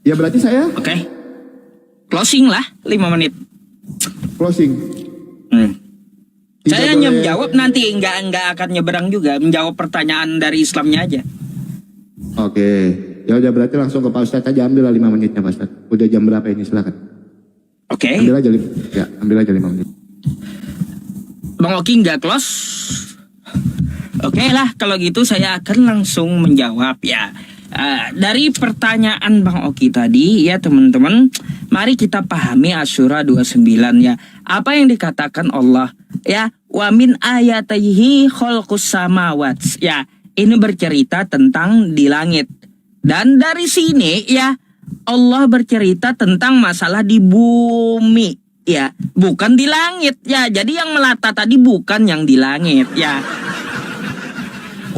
Ya berarti saya? Oke. Closing lah 5 menit. Closing. Saya hanya menjawab, nanti enggak akan nyeberang juga, menjawab pertanyaan dari Islamnya aja. Oke. Ya udah, berarti langsung ke Pak Ustadz aja, ambil 5 menitnya Pak Ustadz. Udah jam berapa ini, silakan. Oke. Ambil aja 5 menit. Bang Oki nggak close? Oke lah, kalau gitu saya akan langsung menjawab ya. Dari pertanyaan Bang Oki tadi ya teman-teman, mari kita pahami Asy-Syura 29 ya. Apa yang dikatakan Allah ya, wa min ayatihi khalqus samawat ya. Ini bercerita tentang di langit. Dan dari sini ya, Allah bercerita tentang masalah di bumi. Ya, bukan di langit ya. Jadi yang melata tadi bukan yang di langit ya.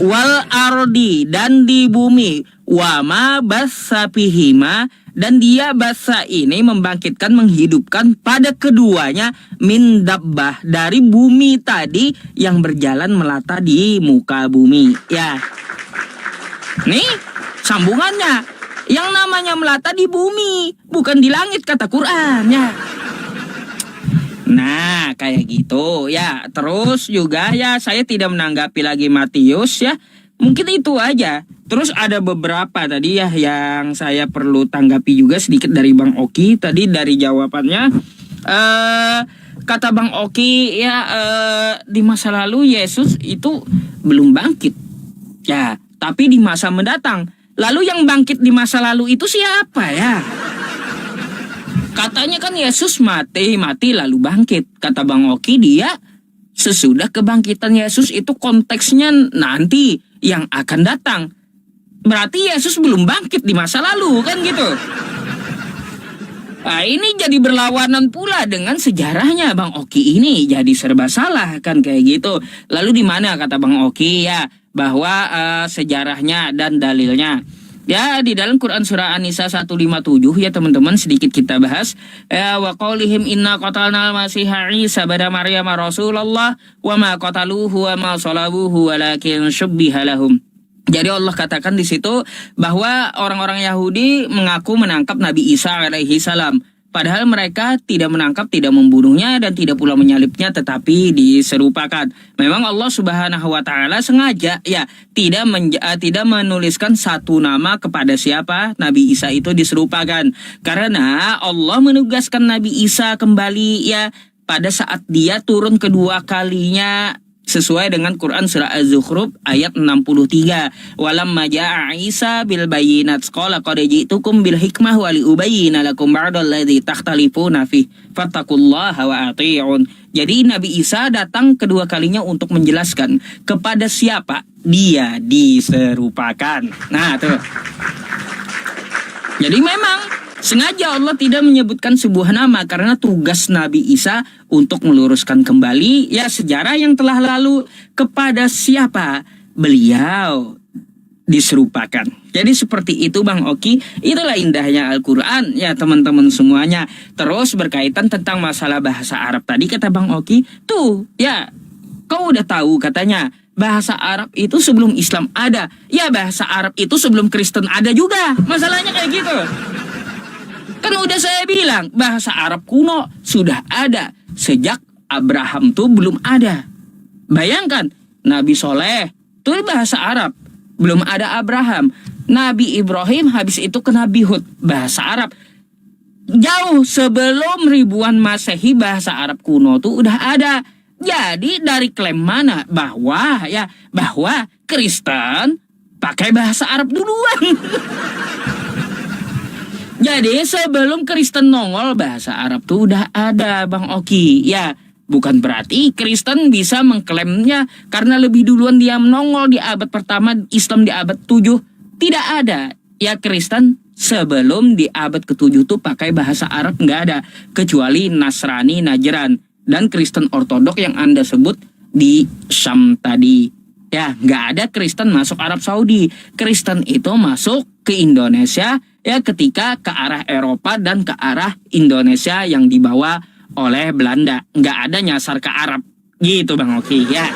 Wal ardi, dan di bumi. Wa ma bassa fihima, dan dia basa ini membangkitkan, menghidupkan pada keduanya min dabbah, dari bumi tadi yang berjalan melata di muka bumi ya. Nih sambungannya, yang namanya melata di bumi bukan di langit kata Quran ya. Nah, kayak gitu ya. Terus juga ya, saya tidak menanggapi lagi Matius ya. Mungkin itu aja. Terus ada beberapa tadi ya yang saya perlu tanggapi juga sedikit dari Bang Oki tadi dari jawabannya. Kata Bang Oki ya, di masa lalu Yesus itu belum bangkit. Ya, tapi di masa mendatang. Lalu yang bangkit di masa lalu itu siapa ya? Katanya kan Yesus mati lalu bangkit. Kata Bang Oki, dia sesudah kebangkitan Yesus itu konteksnya nanti yang akan datang. Berarti Yesus belum bangkit di masa lalu kan gitu. Nah, ini jadi berlawanan pula dengan sejarahnya Bang Oki ini, jadi serba salah kan kayak gitu. Lalu di mana kata Bang Oki ya bahwa sejarahnya dan dalilnya? Ya di dalam Quran surah An-Nisa 157 ya teman-teman, sedikit kita bahas. Wa qaulihim inna qatalna al-masiha Isa bada Maryam Rasulullah wa ma qataluhu wa ma salabuhu walakin syubbiha lahum. Jadi Allah katakan di situ bahwa orang-orang Yahudi mengaku menangkap Nabi Isa alaihi salam. Padahal mereka tidak menangkap, tidak membunuhnya, dan tidak pula menyalibnya, tetapi diserupakan. Memang Allah Subhanahu wa Ta'ala sengaja ya tidak menuliskan satu nama kepada siapa Nabi Isa itu diserupakan. Karena Allah menugaskan Nabi Isa kembali ya pada saat dia turun kedua kalinya, sesuai dengan Quran surah Az-Zukhruf ayat 63. Walamma ja'a Isa bil bayyinat qala qad ji'tukum bil hikmah wa li ubayyina lakum ba'dal ladzi takhtalifuna fi fattaqullaha wa ati'un. Jadi Nabi Isa datang kedua kalinya untuk menjelaskan kepada siapa dia diserupakan. Nah, tuh. Jadi memang sengaja Allah tidak menyebutkan sebuah nama karena tugas Nabi Isa untuk meluruskan kembali ya sejarah yang telah lalu kepada siapa beliau diserupakan. Jadi seperti itu Bang Oki, itulah indahnya Al-Quran ya teman-teman semuanya. Terus berkaitan tentang masalah bahasa Arab tadi kata Bang Oki, tuh ya kau udah tahu katanya bahasa Arab itu sebelum Islam ada. Ya bahasa Arab itu sebelum Kristen ada juga. Masalahnya kayak gitu. Kan udah saya bilang, bahasa Arab kuno sudah ada. Sejak Abraham tuh belum ada. Bayangkan, Nabi Soleh itu bahasa Arab. Belum ada Abraham. Nabi Ibrahim habis itu ke Nabi Hud, bahasa Arab. Jauh sebelum ribuan Masehi bahasa Arab kuno tuh udah ada. Jadi dari klaim mana bahwa Kristen pakai bahasa Arab duluan. Jadi sebelum Kristen nongol bahasa Arab tuh udah ada Bang Oki. Ya bukan berarti Kristen bisa mengklaimnya karena lebih duluan dia menongol di abad pertama, Islam di abad 7. Tidak ada. Ya Kristen sebelum di abad ke-7 tuh pakai bahasa Arab nggak ada. Kecuali Nasrani Najran dan Kristen Ortodok yang Anda sebut di Syam tadi. Ya nggak ada Kristen masuk Arab Saudi. Kristen itu masuk ke Indonesia ya ketika ke arah Eropa dan ke arah Indonesia yang dibawa oleh Belanda. Nggak ada nyasar ke Arab gitu Bang Oki ya.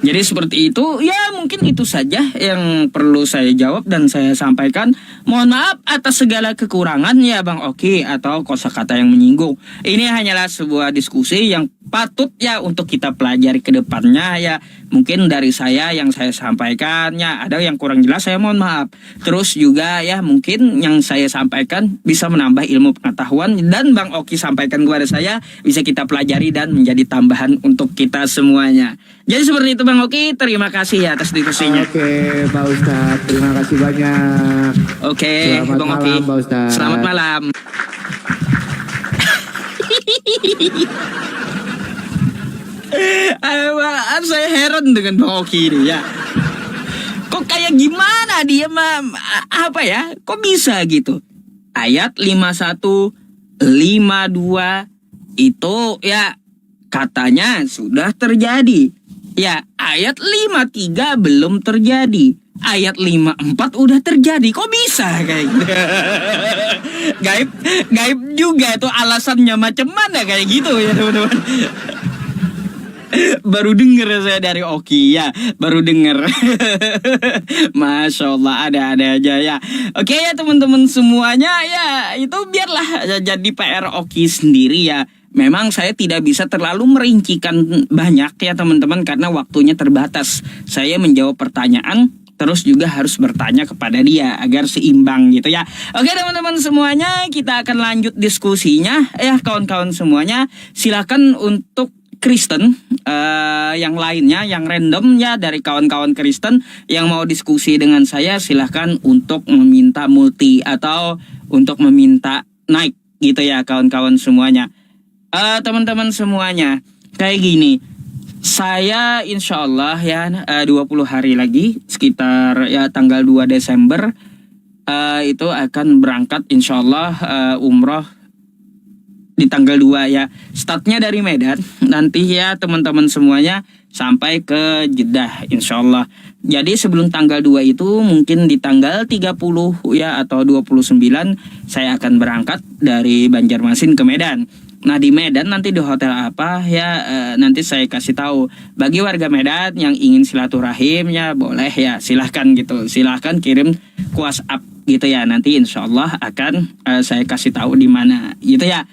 Jadi seperti itu ya, mungkin itu saja yang perlu saya jawab dan saya sampaikan. Mohon maaf atas segala kekurangan ya Bang Oki atau kosakata yang menyinggung. Ini hanyalah sebuah diskusi yang patut ya untuk kita pelajari ke depannya ya. Mungkin dari saya yang saya sampaikan ya ada yang kurang jelas, saya mohon maaf. Terus juga ya mungkin yang saya sampaikan bisa menambah ilmu pengetahuan dan Bang Oki sampaikan kepada saya bisa kita pelajari dan menjadi tambahan untuk kita semuanya. Jadi seperti itu Bang Oki, terima kasih ya atas diskusinya. Oke, Pak Ustadz, terima kasih banyak. Oke, Selamat Bang malam, Oki. Pak Ustadz. Selamat malam. Maaf, saya heran dengan Bang Oki ini ya. Kok kayak gimana dia apa ya? Kok bisa gitu? Ayat 51, 52 itu ya katanya sudah terjadi. Ya, ayat 53 belum terjadi. Ayat 54 udah terjadi. Kok bisa kayak gitu? Gaib juga tuh alasannya macam mana kayak gitu ya teman-teman. Baru denger saya dari Oki ya, baru denger. Masya Allah, ada-ada aja ya. Oke ya teman-teman semuanya ya, itu biarlah jadi PR Oki sendiri ya. Memang saya tidak bisa terlalu merincikan banyak ya teman-teman karena waktunya terbatas. Saya menjawab pertanyaan terus juga harus bertanya kepada dia agar seimbang gitu ya. Oke teman-teman semuanya, kita akan lanjut diskusinya ya kawan-kawan semuanya. Silakan untuk Kristen yang lainnya, yang random ya dari kawan-kawan Kristen yang mau diskusi dengan saya, silahkan untuk meminta multi atau untuk meminta naik gitu ya kawan-kawan semuanya. Teman-teman semuanya, kayak gini. Saya insya Allah ya 20 hari lagi sekitar ya tanggal 2 Desember itu akan berangkat insya Allah umroh di tanggal 2 ya. Startnya dari Medan nanti ya teman-teman semuanya sampai ke Jeddah insya Allah. Jadi sebelum tanggal 2 itu mungkin di tanggal 30 ya atau 29 saya akan berangkat dari Banjarmasin ke Medan. Nah di Medan nanti di hotel apa ya nanti saya kasih tahu. Bagi warga Medan yang ingin silaturahim ya boleh ya silahkan gitu. Silahkan kirim WhatsApp gitu ya. Nanti insya Allah akan saya kasih tahu di mana gitu ya.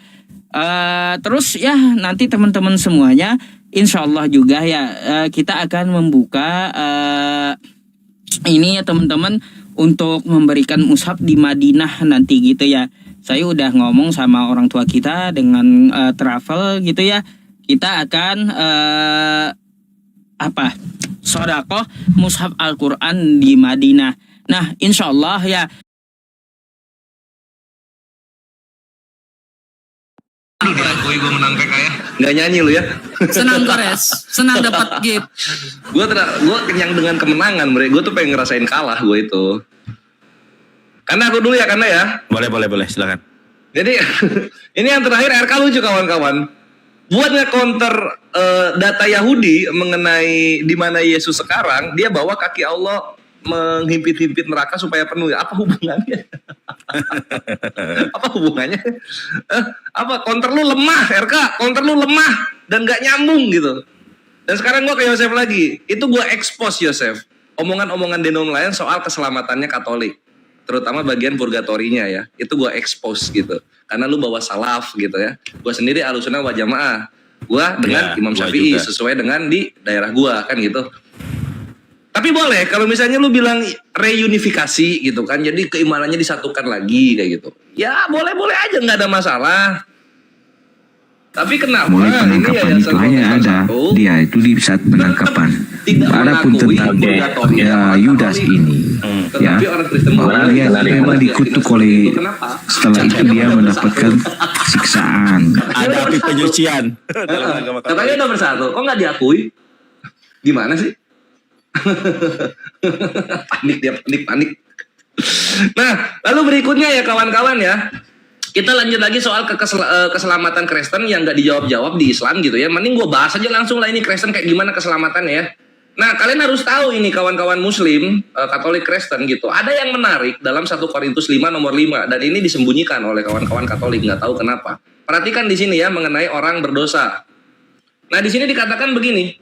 Terus ya nanti teman-teman semuanya insya Allah juga ya kita akan membuka ini ya teman-teman untuk memberikan mushaf di Madinah nanti gitu ya. Saya udah ngomong sama orang tua kita dengan travel gitu ya. Kita akan sodakoh mushaf Al-Quran di Madinah. Nah insya Allah ya. Gue menang PK ya. Nggak nyanyi lu ya. Senang Gores, senang dapat gift. Gue kenyang dengan kemenangan, gue tuh pengen ngerasain kalah gue itu. Karena aku dulu ya, karena ya. Boleh, silakan. Jadi ini yang terakhir RK lucu kawan-kawan. Buat nge-counter data Yahudi mengenai di mana Yesus sekarang, dia bawa kaki Allah menghimpit-himpit neraka supaya penuh. Apa hubungannya? Apa hubungannya? Apa counter lu lemah, RK? Counter lu lemah dan gak nyambung gitu. Dan sekarang gue ke Yosef lagi. Itu gue expose Yosef. Omongan-omongan denom lain soal keselamatannya Katolik. Terutama bagian purgatorinya ya. Itu gue expose gitu. Karena lu bawa salaf gitu ya. Gue sendiri Ahlussunnah wal Jamaah. Gue dengan Imam Syafi'i sesuai dengan di daerah gue kan gitu. Tapi boleh kalau misalnya lu bilang reunifikasi gitu kan. Jadi keimanannya disatukan lagi kayak gitu. Ya boleh-boleh aja, nggak ada masalah. Tapi kenapa mulai penangkapan itu hanya ada dia itu di saat penangkapan. Adapun tentang Yudas ini ya bahwa dia memang dikutuk oleh setelah itu dia mendapatkan siksaan. Ada api penyucian. Katanya udah bersatu, kok nggak diakui? Gimana sih? panik. Nah lalu berikutnya ya kawan-kawan ya. Kita lanjut lagi soal keselamatan Kristen yang nggak dijawab-jawab di Islam gitu ya. Mending gue bahas aja langsung lah ini Kristen kayak gimana keselamatannya ya. Nah kalian harus tahu ini kawan-kawan Muslim Katolik Kristen gitu. Ada yang menarik dalam 1 Korintus 5 nomor 5 dan ini disembunyikan oleh kawan-kawan Katolik, nggak tahu kenapa. Perhatikan di sini ya mengenai orang berdosa. Nah di sini dikatakan begini.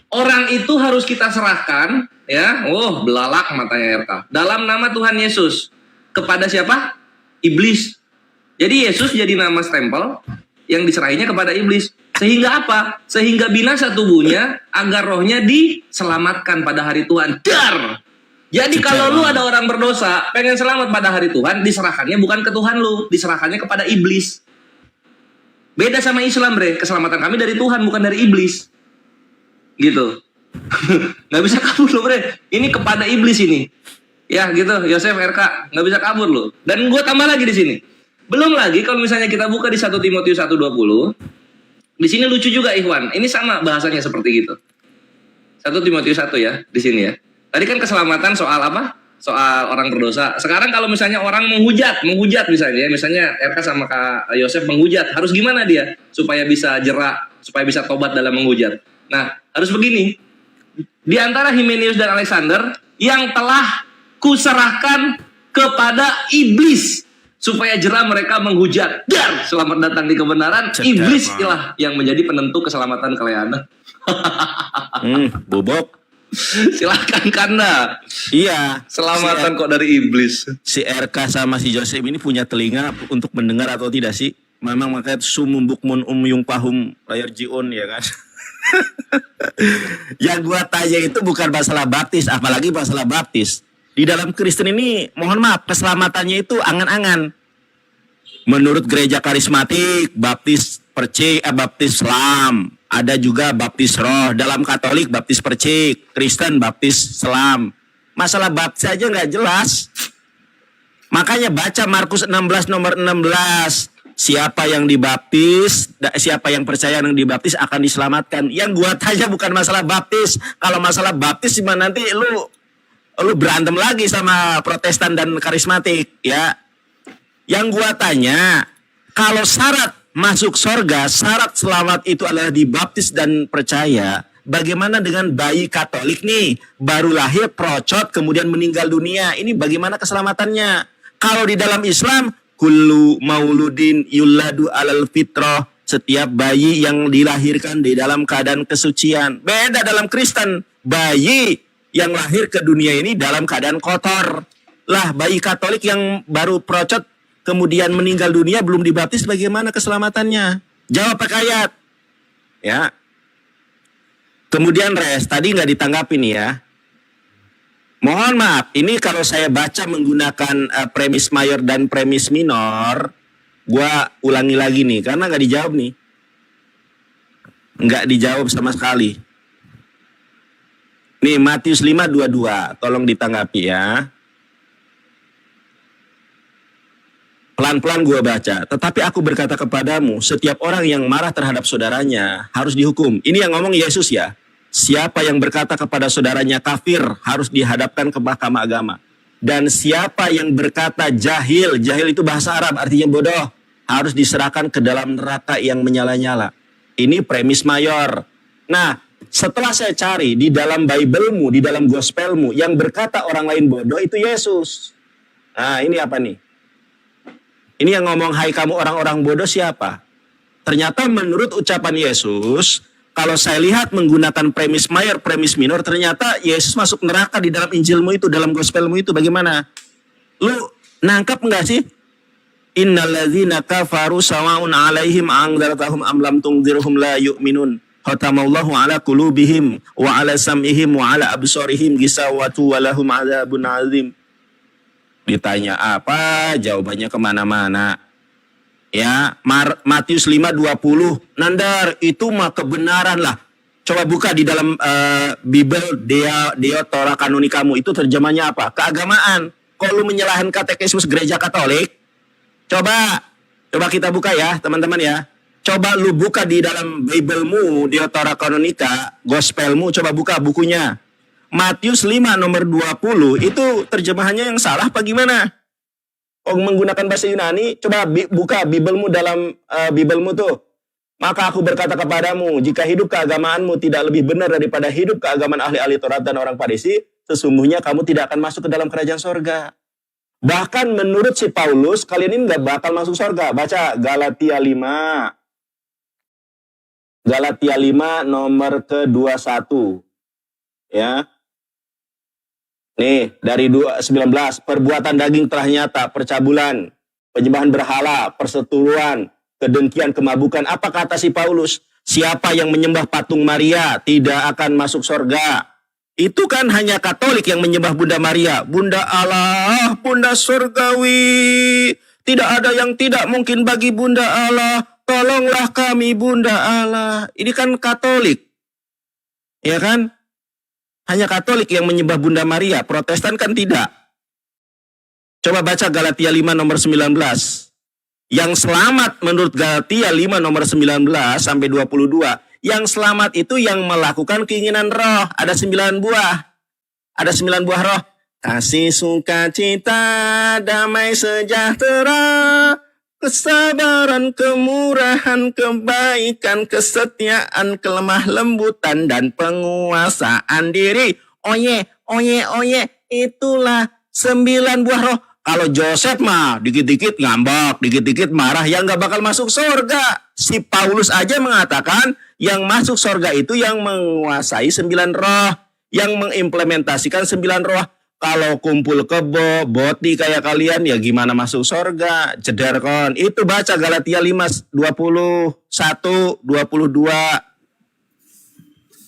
Orang itu harus kita serahkan ya. Belalak matanya RK. Dalam nama Tuhan Yesus kepada siapa? Iblis. Jadi Yesus jadi nama stempel yang diserahinya kepada iblis. Sehingga apa? Sehingga binasa tubuhnya agar rohnya diselamatkan pada hari Tuhan. Dar. Jadi kalau lu ada orang berdosa pengen selamat pada hari Tuhan, diserahkannya bukan ke Tuhan lu, diserahkannya kepada iblis. Beda sama Islam, bre. Keselamatan kami dari Tuhan bukan dari iblis. Gitu. Nggak bisa kabur lu, bre. Ini kepada iblis ini. Ya gitu, Yosef RK nggak bisa kabur loh. Dan gue tambah lagi di sini. Belum lagi kalau misalnya kita buka di 1 Timotius 1:20, di sini lucu juga Ikhwan. Ini sama bahasanya seperti gitu. 1 Timotius 1 ya di sini ya. Tadi kan keselamatan soal apa? Soal orang berdosa. Sekarang kalau misalnya orang menghujat misalnya RK sama Kak Yosef menghujat, harus gimana dia supaya bisa jerak, supaya bisa tobat dalam menghujat? Nah harus begini. Di antara Himenius dan Alexander yang telah kuserahkan kepada iblis supaya jera mereka menghujat. Dan selamat datang di kebenaran. Iblis lah yang menjadi penentu keselamatan kalian. Bobok. Silahkan Kanda. Iya. Selamatan kok dari iblis. Si RK sama si Joseph ini punya telinga untuk mendengar atau tidak sih? Memang makanya sumum bukmun yung pahum layar jion ya kan. Yang gua tanya itu bukan masalah baptis, apalagi masalah baptis. Di dalam Kristen ini, mohon maaf, keselamatannya itu angan-angan. Menurut gereja karismatik, baptis percik, baptis selam. Ada juga baptis roh. Dalam Katolik baptis percik, Kristen baptis selam. Masalah baptis aja nggak jelas. Makanya baca Markus 16 nomor 16. Siapa yang dibaptis, siapa yang percaya yang dibaptis akan diselamatkan. Yang gua tanya bukan masalah baptis. Kalau masalah baptis gimana nanti lu berantem lagi sama Protestan dan karismatik, ya. Yang gua tanya, kalau syarat masuk sorga, syarat selamat itu adalah dibaptis dan percaya, bagaimana dengan bayi Katolik nih, baru lahir, procot, kemudian meninggal dunia, ini bagaimana keselamatannya? Kalau di dalam Islam, kullu mauludin yuladu alal fitrah, setiap bayi yang dilahirkan di dalam keadaan kesucian. Beda dalam Kristen, bayi yang lahir ke dunia ini dalam keadaan kotor. Lah, bayi Katolik yang baru procot, kemudian meninggal dunia belum dibaptis, bagaimana keselamatannya? Jawab pakai ayat. Ya. Kemudian tadi nggak ditanggapi nih ya. Mohon maaf, ini kalau saya baca menggunakan premis mayor dan premis minor, gua ulangi lagi nih, karena nggak dijawab nih. Nggak dijawab sama sekali. Nih, Matius 5:22, tolong ditanggapi ya. Pelan-pelan gue baca. Tetapi aku berkata kepadamu, setiap orang yang marah terhadap saudaranya harus dihukum. Ini yang ngomong Yesus ya. Siapa yang berkata kepada saudaranya kafir harus dihadapkan ke mahkamah agama. Dan siapa yang berkata jahil itu bahasa Arab artinya bodoh, harus diserahkan ke dalam neraka yang menyala-nyala. Ini premis mayor. Nah, setelah saya cari di dalam Bible-mu, di dalam gospel-mu, yang berkata orang lain bodoh itu Yesus. Nah, ini apa nih? Ini yang ngomong hai kamu orang-orang bodoh siapa? Ternyata menurut ucapan Yesus, kalau saya lihat menggunakan premis mayor, premis minor, ternyata Yesus masuk neraka di dalam Injilmu itu, dalam gospelmu itu. Bagaimana? Lu nangkap nggak sih? Innalladzina kafaru sawa'un 'alaihim anzartahum am lam tunzirhum la yu'minun. Khatamallahu 'ala qulubihim wa 'ala sam'ihim wa 'ala absarihim gisawatu wa lahum 'adzabun 'adzim. Ditanya apa, jawabannya kemana-mana. Ya, Matius 5:20. Nandar, itu mah kebenaran lah. Coba buka di dalam Bible Deo Torah Kanonikamu. Itu terjemahnya apa? Keagamaan. Kok lu menyalahan katekismus gereja Katolik? Coba kita buka ya, teman-teman ya. Coba lu buka di dalam Bible-mu, Deo Torah Kanonika, gospelmu, coba buka bukunya. Matius 5 nomor 20 itu terjemahannya yang salah apa gimana? Oh, menggunakan bahasa Yunani, coba buka Bible-mu dalam Bible-mu tuh. Maka aku berkata kepadamu, jika hidup keagamaanmu tidak lebih benar daripada hidup keagamaan ahli-ahli Taurat dan orang Farisi, sesungguhnya kamu tidak akan masuk ke dalam kerajaan sorga. Bahkan menurut si Paulus, kalian ini nggak bakal masuk sorga. Baca Galatia 5. Galatia 5 nomor ke-21. Ya. Nih, dari 19, perbuatan daging telah nyata, percabulan, penyembahan berhala, perseteruan, kedengkian, kemabukan. Apa kata si Paulus? Siapa yang menyembah patung Maria tidak akan masuk sorga. Itu kan hanya Katolik yang menyembah Bunda Maria. Bunda Allah, Bunda Surgawi. Tidak ada yang tidak mungkin bagi Bunda Allah. Tolonglah kami Bunda Allah. Ini kan Katolik. Ya kan? Hanya Katolik yang menyembah Bunda Maria, Protestan kan tidak. Coba baca Galatia 5 nomor 19. Yang selamat menurut Galatia 5 nomor 19 sampai 22. Yang selamat itu yang melakukan keinginan roh. Ada 9 buah. Ada 9 buah roh. Kasih, sukacita, damai sejahtera, kesabaran, kemurahan, kebaikan, kesetiaan, kelemah lembutan, dan penguasaan diri. Oye, itulah 9 buah roh. Kalau Joseph mah dikit-dikit ngambek, dikit-dikit marah, yang gak bakal masuk surga. Si Paulus aja mengatakan yang masuk surga itu yang menguasai 9 roh, yang mengimplementasikan 9 roh. Kalau kumpul kebo, boti kayak kalian, ya gimana masuk surga? Ceder kon. Itu baca Galatia 5, 21, 22.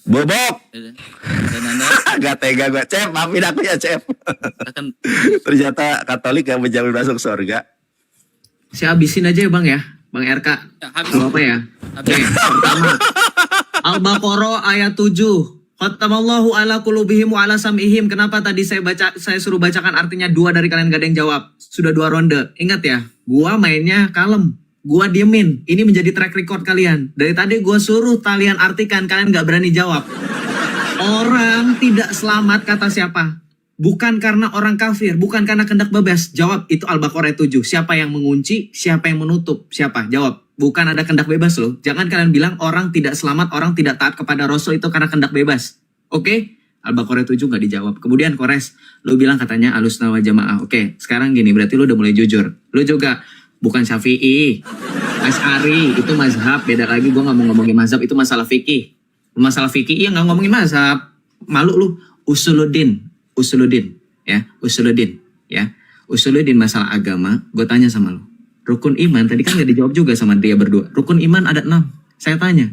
Bobok. Gak tega gue. Cep, maafin aku ya Cep. Ternyata Katolik yang menjamin masuk surga. Saya habisin aja ya Bang ya. Bang RK. Ya, habis. Gak apa ya? Oke, pertama. Al-Baqarah ayat 7. Khatamallahu ala qulubihim wa ala sam'ihim. Kenapa tadi saya suruh bacakan artinya 2 dari kalian gak ada yang jawab? Sudah 2 ronde. Ingat ya, gua mainnya kalem. Gua diemin. Ini menjadi track record kalian. Dari tadi gua suruh kalian artikan, kalian gak berani jawab. Orang tidak selamat kata siapa? Bukan karena orang kafir, bukan karena kehendak bebas. Jawab, itu Al-Baqarah 7. Siapa yang mengunci, siapa yang menutup? Siapa? Jawab. Bukan ada kehendak bebas loh. Jangan kalian bilang orang tidak selamat, orang tidak taat kepada Rasul itu karena kehendak bebas. Oke? Al-Baqarah 7 gak dijawab. Kemudian Kores, lu bilang katanya Ahlussunnah wal Jamaah. Oke, sekarang gini, berarti lu udah mulai jujur. Lu juga bukan Syafi'i, Asy'ari, itu mazhab. Beda lagi, gue gak mau ngomongin mazhab, itu masalah fikih. Masalah fikih, iya gak ngomongin mazhab. Malu lu. Usuluddin, ya. Usuluddin masalah agama, gue tanya sama lu. Rukun iman, tadi kan gak dijawab juga sama dia berdua. Rukun iman ada 6. Saya tanya,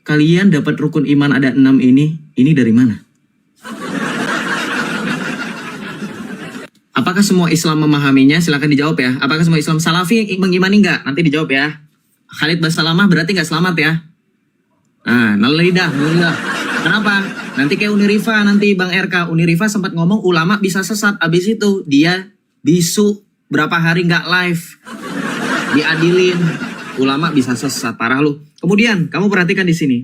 kalian dapat rukun iman ada 6 ini dari mana? Apakah semua Islam memahaminya? Silakan dijawab ya. Apakah semua Islam Salafi mengimani nggak? Nanti dijawab ya. Khalid Basalamah berarti nggak selamat ya? Nah, nalidah. Kenapa? Nanti kayak Unirifa, nanti Bang RK. Unirifa sempat ngomong ulama bisa sesat. Abis itu dia bisu berapa hari nggak live. Diadilin. Ulama bisa sesat, parah lu. Kemudian, kamu perhatikan di sini.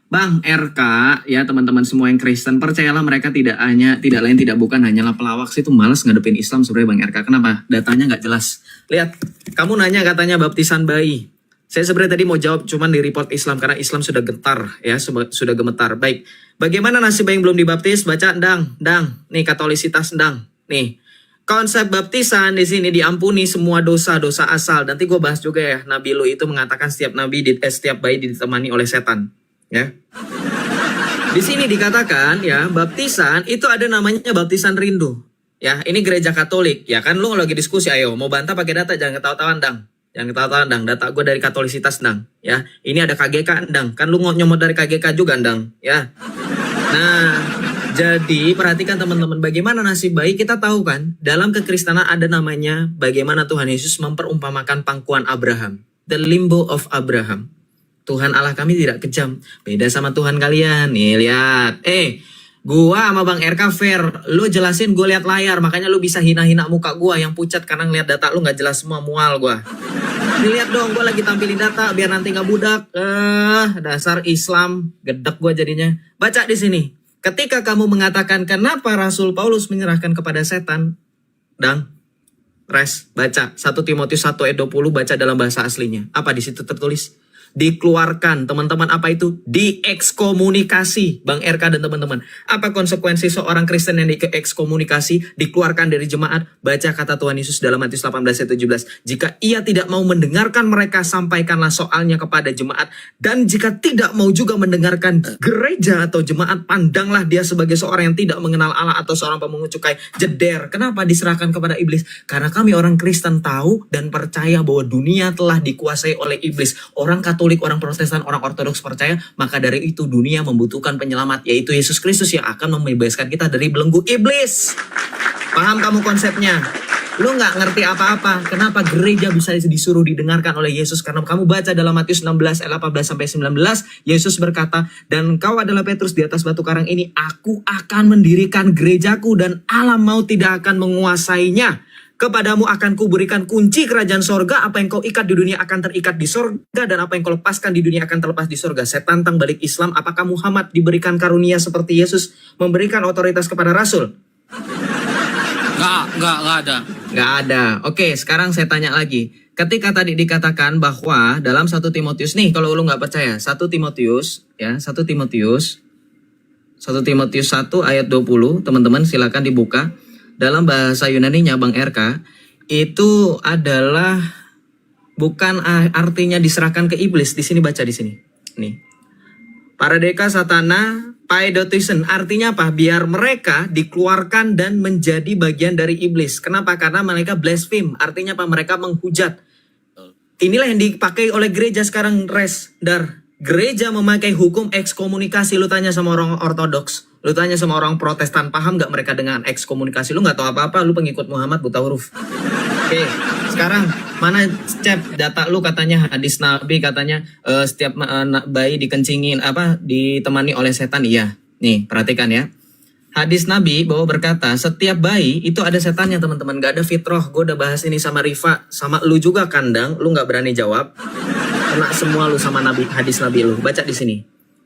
Bang RK, ya teman-teman semua yang Kristen, percayalah mereka tidak lain tidak bukan hanyalah pelawak. Itu malas ngadepin Islam sebenarnya Bang RK. Kenapa? Datanya nggak jelas. Lihat, kamu nanya katanya baptisan bayi. Saya sebenarnya tadi mau jawab cuman di report Islam karena Islam sudah getar ya, sudah gemetar. Baik, bagaimana nasib yang belum dibaptis? Baca ndang. Nih katolisitas ndang. Nih. Konsep baptisan di sini diampuni semua dosa-dosa asal. Nanti gue bahas juga ya. Nabi Lu itu mengatakan setiap bayi ditemani oleh setan. Ya. Di sini dikatakan ya, baptisan itu ada namanya baptisan rindu. Ya, ini gereja Katolik. Ya kan lu lagi diskusi, ayo mau bantah pakai data, jangan ketawa-tawaan dang. Jangan ketawa-tawaan dang. Data gue dari Katolisitas dang. Ya, ini ada KGK dang. Kan lu nyomot dari KGK juga dang. Ya. Nah, jadi perhatikan teman-teman, bagaimana nasib bayi. Kita tahu kan, dalam kekristenan ada namanya bagaimana Tuhan Yesus memperumpamakan pangkuan Abraham. The limbo of Abraham. Tuhan Allah kami tidak kejam. Beda sama Tuhan kalian. Nih lihat. Gua sama Bang RK fair. Lu jelasin, gue lihat layar. Makanya lu bisa hina-hina muka gua yang pucat karena ngeliat data lu gak jelas semua, mual gua. Dilihat dong, gue lagi tampilin data biar nanti gak budak. Dasar Islam. Gedek gua jadinya. Baca di sini. Ketika kamu mengatakan kenapa Rasul Paulus menyerahkan kepada setan. Baca 1 Timotius 1 ayat 20, baca dalam bahasa aslinya. Apa di situ tertulis? Dikeluarkan, teman-teman, apa itu? Diekskomunikasi, Bang RK dan teman-teman. Apa konsekuensi seorang Kristen yang diekskomunikasi, dikeluarkan dari jemaat? Baca kata Tuhan Yesus dalam Matius 18 ayat 17. Jika ia tidak mau mendengarkan mereka, sampaikanlah soalnya kepada jemaat. Dan jika tidak mau juga mendengarkan gereja atau jemaat, pandanglah dia sebagai seorang yang tidak mengenal Allah atau seorang pemungut cukai. Jeder. Kenapa diserahkan kepada iblis? Karena kami orang Kristen tahu dan percaya bahwa dunia telah dikuasai oleh iblis. Orang Katolik, orang Protestan, orang Ortodoks percaya, maka dari itu dunia membutuhkan penyelamat, yaitu Yesus Kristus yang akan membebaskan kita dari belenggu iblis. Paham kamu konsepnya? Lu gak ngerti apa-apa. Kenapa gereja bisa disuruh didengarkan oleh Yesus? Karena kamu baca dalam Matius 16 ayat 18-19, Yesus berkata, dan kau adalah Petrus, di atas batu karang ini aku akan mendirikan gerejaku dan alam maut tidak akan menguasainya. Kepadamu akan kuberikan kunci kerajaan sorga. Apa yang kau ikat di dunia akan terikat di sorga, dan apa yang kau lepaskan di dunia akan terlepas di sorga. Saya tantang balik Islam, apakah Muhammad diberikan karunia seperti Yesus memberikan otoritas kepada Rasul? Nggak ada. Nggak ada. Oke, sekarang saya tanya lagi. Ketika tadi dikatakan bahwa dalam 1 Timotius, nih kalau lu nggak percaya, 1 Timotius 1 1 ayat 20, teman-teman silakan dibuka. Dalam bahasa Yunaninya Bang RK, itu adalah bukan artinya diserahkan ke iblis. Di sini baca di sini. Nih. Paradeka satana paidotusen. Artinya apa? Biar mereka dikeluarkan dan menjadi bagian dari iblis. Kenapa? Karena mereka blaspheme. Artinya apa? Mereka menghujat. Inilah yang dipakai oleh gereja sekarang, Gereja memakai hukum ekskomunikasi. Lu tanya sama orang Ortodoks, lu tanya sama orang Protestan, paham gak mereka dengan ekskomunikasi? Lu gak tahu apa-apa, lu pengikut Muhammad buta huruf. Oke, sekarang Mana Cep data lu katanya hadis Nabi katanya setiap bayi dikencingin ditemani oleh setan. Iya. Nih, perhatikan ya. Hadis Nabi bahwa berkata setiap bayi itu ada setannya teman-teman, gak ada fitrah. Gue udah bahas ini sama Rifa, sama lu juga Kandang, lu gak berani jawab. Kena semua lu sama Nabi, hadis Nabi lu. Baca di sini.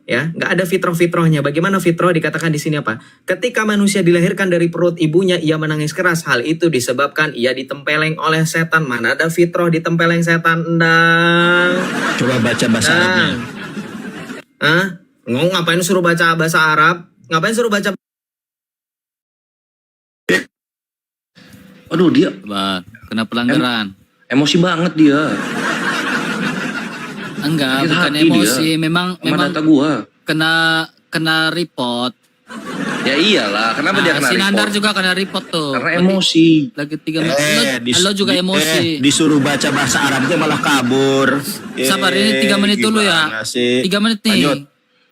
Ya, nggak ada fitrah-fitrahnya. Bagaimana fitrah dikatakan di sini apa? Ketika manusia dilahirkan dari perut ibunya, ia menangis keras. Hal itu disebabkan ia ditempeleng oleh setan. Mana ada fitrah ditempeleng setan? Endang. Coba baca bahasa Arabnya. Hah? Ngapain suruh baca bahasa Arab? Ngapain suruh baca? Aduh dia Coba, kena pelanggaran. emosi banget dia. Enggak, Sakit bukan hati emosi. dia. Memang Sama data gua. kena report. Ya iyalah, kenapa dia kena Si Nandar report? juga kena report tuh. Karena emosi. Lagi 3 menit. Lo juga emosi. Disuruh baca bahasa Arabnya malah kabur. Sabar, ini 3 menit dulu ya. Gimana sih? 3 menit nih. Lanjut.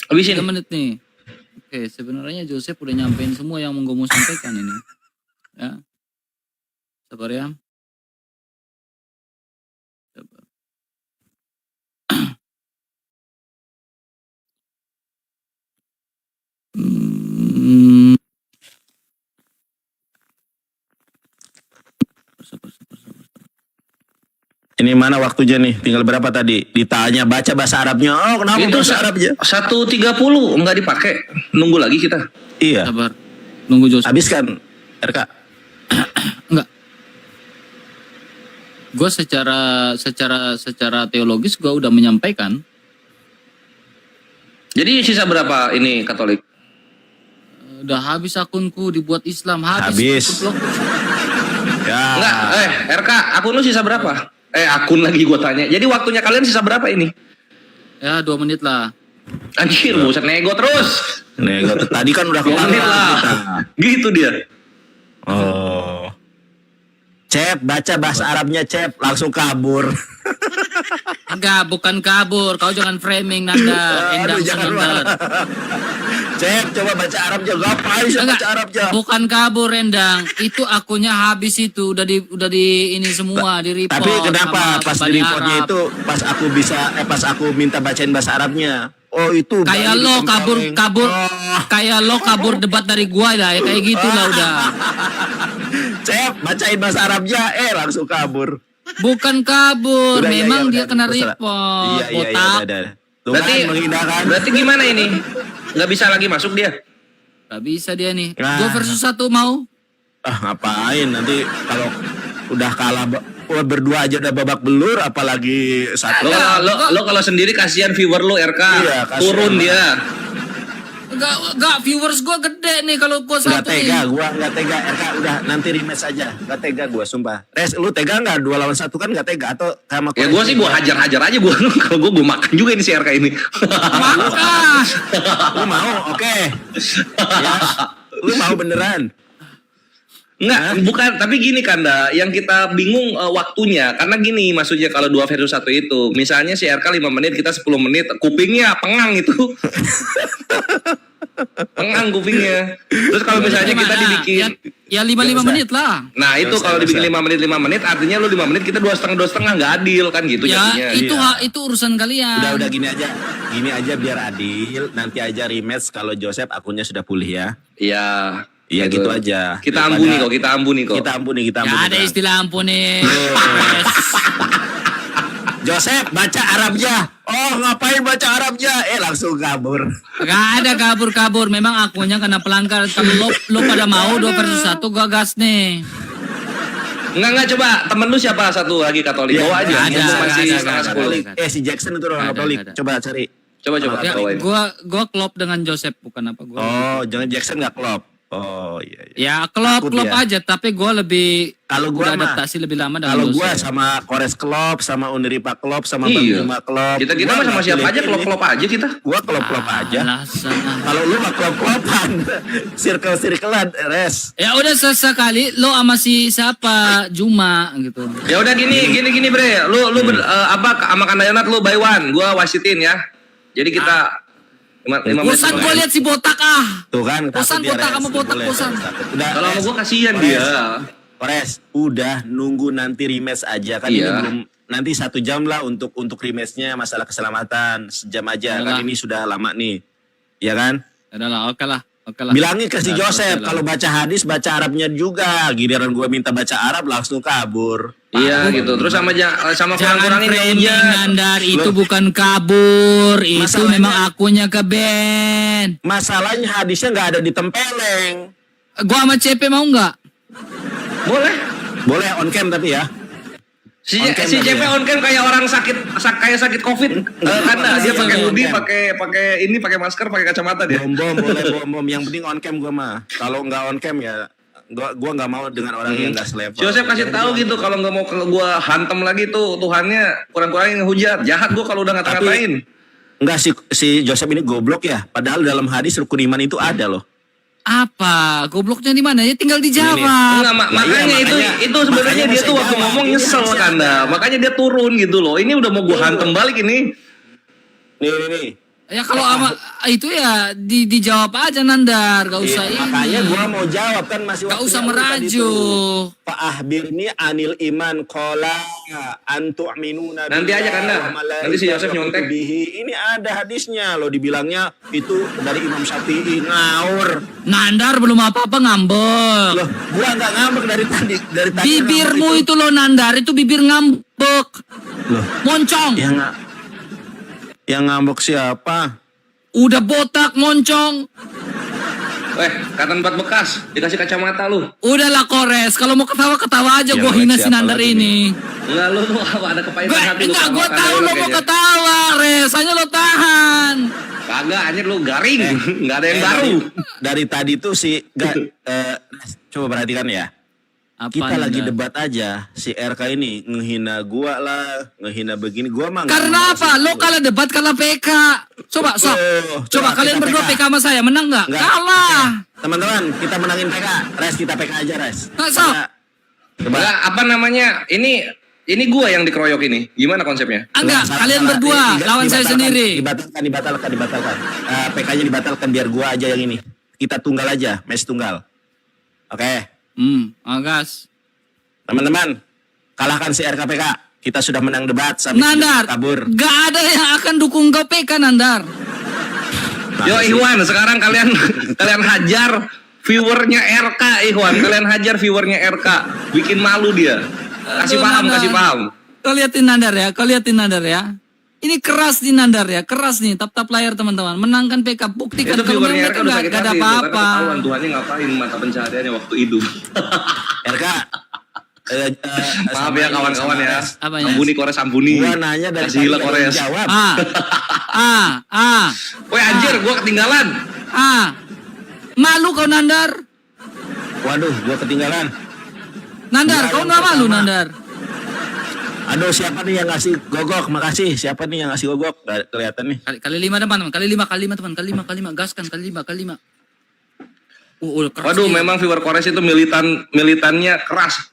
Habisin. 3 menit nih. Oke, sebenarnya Joseph udah nyampein semua yang mau gue mau sampaikan ini. Ya. Sabar ya. Sabar. Sabar. Ini mana waktunya nih? Tinggal berapa tadi? Ditanya baca bahasa Arabnya. Oh, kenapa Itu bahasa Arabnya? 1.30 nggak dipakai. Nunggu lagi kita. Iya. Sabar. Nunggu Joseph. Habiskan, RK. Enggak. Gue secara teologis gue udah menyampaikan. Jadi sisa berapa ini Katolik? Udah habis akunku dibuat Islam. Habis. Ya. Enggak, RK, akun lu sisa berapa? Akun lagi gua tanya. Jadi waktunya kalian sisa berapa ini? Ya 2 menit lah. Anjir, buset nego terus. Nih, tadi kan udah 2 menit kelar lah. kita. Gitu dia. Oh. Cep, baca bahasa Arabnya, Cep. Langsung kabur. Enggak, bukan kabur. Kau jangan framing Nanda. Endang jangan Nanda. Cep, coba baca Arabnya. Ngapain sih baca Arabnya? Bukan kabur Endang. Itu akunnya habis itu. Udah di ini semua di report. Tapi kenapa sama pas Bani di reportnya Arab. itu pas aku minta bacain bahasa Arabnya. Oh itu Kayak Bani lo ditempeleng. kabur Oh. kayak lo kabur debat dari gua lah ya kayak gitu lah udah. Cep, bacain bahasa Arabnya, langsung kabur. Bukan kabur, Udah, memang iya, dia udah, kena terserah. report. Iya, Botak. udah. Tuh Berarti kan, menghindahkan. berarti gimana ini? Nggak bisa lagi masuk dia? Gak bisa dia nih. Nah. 2 versus 1 mau? Ngapain nanti kalau udah kalah berdua aja udah babak belur apalagi satu. Lo kalau sendiri kasihan viewer lo RK. Iya, kasihan Turun banget. dia. Enggak, viewers gua gede nih kalau gua Nggak satu tega, nih. gua nggak tega. RK udah nanti rematch aja. Nggak tega gua, sumpah. Res, lu tega nggak 2 lawan 1 kan nggak tega atau sama? Ya gue sih gue hajar-hajar aja gue. Kalau gue makan juga ini si RK ini. Maka. Lu mau? Oke. Ya, lu mau beneran? Enggak, bukan. Tapi gini Kanda, yang kita bingung waktunya. Karena gini, maksudnya kalau 2 versus 1 itu. Misalnya si RK 5 menit, kita 10 menit. Kupingnya pengang itu. Pengang kupingnya. Terus kalau misalnya kita Gimana? dibikin... Ya 5 menit lah. Nah itu Nggak usah, kalau nggak dibikin usah. 5 menit, artinya lu 5 menit, kita 2,5 nggak adil kan gitu Ya jadinya. itu urusan kalian. Udah gini aja. Gini aja biar adil. Nanti aja rematch kalau Joseph akunnya sudah pulih ya. Iya. Iya gitu aja. Kita Daripada- ampuni kok, kita ampuni kok. Kita ampuni. Ya ada istilah ampun nih. Joseph baca Arabnya. Oh ngapain baca Arabnya? Langsung kabur. Gak ada kabur-kabur. Memang akunnya kena pelanggar. Kalau lo pada mau 2 versus 1 gua gas nih. Enggak coba. Temen lu siapa satu lagi Katolik? Iya, Bawa aja. ada, Mumpung masih ada, setengah ada, 10. ada. Si Jackson itu orang Ada, Katolik. ada. Coba cari. Coba Ya, bawain. gua klop dengan Joseph bukan apa gua. Oh jangan Jackson nggak klop. Oh iya. Ya klop Takut ya. aja tapi gua lebih Kalau gua udah mah- adaptasi lebih lama dengan Kalau gua Joseph. sama Kores klop, sama Uniripa klop, sama Bang Iya. Bima klop. Kita Gua mah sama nggak siapa pilih aja, pilih. klop-klop aja kita. Gua klop aja. Alasan. Kalau lu mah klop-klopan. Circle-circlean, res. Ya udah sesekali lo sama si siapa Juma gitu. Ya udah gini Bre. Lu sama Kandayonat lu by one, gua wasitin ya. Jadi kita 5 menit. Bosan gue lihat si botak ah. Tuh kan. Bosan takut dia, botak Res. sama botak Boleh, bosan. takut. Udah, Kalau sama Res. gua kasihan Res. dia. Kores, udah nunggu nanti rematch aja kan ini Iya. belum nanti 1 jam lah untuk rematchnya masalah keselamatan 1 jam aja Yalah. kan ini sudah lama nih, ya kan? Adalah oke lah. Bilangin ke si Udah, Joseph selesai lah. kalau baca hadis baca Arabnya juga. Giliran gue minta baca Arab langsung kabur. Iya gitu. Terus sama Jangan kurang-kurangin framing hujat. Nandar, itu bukan kabur, itu Masalahnya- memang akunya ke band. Masalahnya hadisnya nggak ada di tempeleng. Gua sama CP mau nggak? Boleh. Boleh on cam tapi ya. Si On cam si tadi JP ya? on cam kayak orang sakit COVID. Karena dia pakai hoodie, pakai masker, pakai kacamata dia. Bom boleh bom. Yang penting on cam gue mah. Kalau nggak on cam ya gua nggak mau dengan orang yang nggak selevel. Si Joseph kasih tahu gitu kalau nggak mau gua hantam lagi tuh Tuhannya kurang-kurangin hujat. Jahat gua kalau udah ngata-ngatain. Enggak si Joseph ini goblok ya. Padahal dalam hadis rukun iman itu ada loh. Apa? Gobloknya di mana? Ya tinggal dijawab. Enggak, makanya itu sebenarnya makanya dia saya tuh waktu jawab. ngomong Ini nyesel saya kan dah. Makanya dia turun gitu loh. Ini udah mau gua hantem balik ini. Nih. Ya kalau sama itu ya dijawab aja Nandar, gak usah Iya, ini. makanya gua mau jawab kan masih Gak waktunya usah lu tadi merajuk. tuh. Pak Ahbirni anil iman qala antu'minuna Nanti aja kan, dah. Nanti si Yosef nyontek. Ini ada hadisnya loh dibilangnya itu dari Imam Syafi'i ngawur. Nandar belum apa-apa ngambek. Loh, gua nggak ngambek dari tadi Bibirmu ngambek itu loh Nandar, itu bibir ngambek. Loh, Moncong. yang ngambek siapa? Udah botak moncong. Katan 4 bekas, dikasih kacamata lu. Udahlah Kores, kalau mau ketawa-ketawa aja Ya, gue hina si siapa Nandar lagi ini. Enggak lu apa ada kepahitan hati lu. Enggak, sama gue Kanda tahu Yola lo mau kayaknya. ketawa, Res. Hanya lo tahan. Kagak anjir lu garing. Enggak ada yang baru. Dari tadi tuh coba perhatikan ya. Apa Kita Nandar? lagi debat aja, si RK ini ngehina gua lah, ngehina begini, gua mah nggak Karena mau apa? situ. Lo kalah debat, kalah PK. Coba, Sob. Oh, Coba kalian kita berdua PK. PK sama saya, menang nggak? Nggak. Kalah. Teman-teman, kita menangin PK. Res, kita PK aja, Res. Nggak, Sob. Coba. Enggak, apa namanya? Ini gua yang dikeroyok ini. Gimana konsepnya? Enggak, Salah, kalian salah. berdua, lawan saya sendiri. Dibatalkan. PK-nya dibatalkan biar gua aja yang ini. Kita tunggal aja, match tunggal. Oke. Agas. Teman-teman, kalahkan si RKPK. Kita sudah menang debat sampai Nandar, kabur. gak ada yang akan dukung kau PK, Nandar. Yo Ikhwan, sekarang kalian hajar viewernya RK Ikhwan. Kalian hajar viewernya RK. Bikin malu dia. Kasih Aduh, paham, Nandar. kasih paham. Kau liatin Nandar ya. Ini keras nih Nandar ya, keras nih tap layar teman-teman. Menangkan PK, buktikan Itu kalau viewernya memang RK mereka udah sakit gak ada hati. Karena apa-apa. ketahuan Tuhannya ngapain mata pencahariannya waktu hidup. RK. Maaf ya kawan-kawan ya. Apanya? Ampuni Kores, ampuni. Gua nanya dari Kasih gila tadi Kores. jawab. Woi anjir, gua ketinggalan. Malu kau Nandar. Waduh, gua ketinggalan. Nandar, Gua kau yang nggak malu pertama. Nandar. Aduh, siapa nih yang ngasih gogok? Makasih. Siapa nih yang ngasih gogok? Nggak kelihatan nih. Kali 5 teman, kali 5 teman, kali 5 gaskan, kali 5. Keras Waduh, nih. memang viewer Kores itu militannya keras.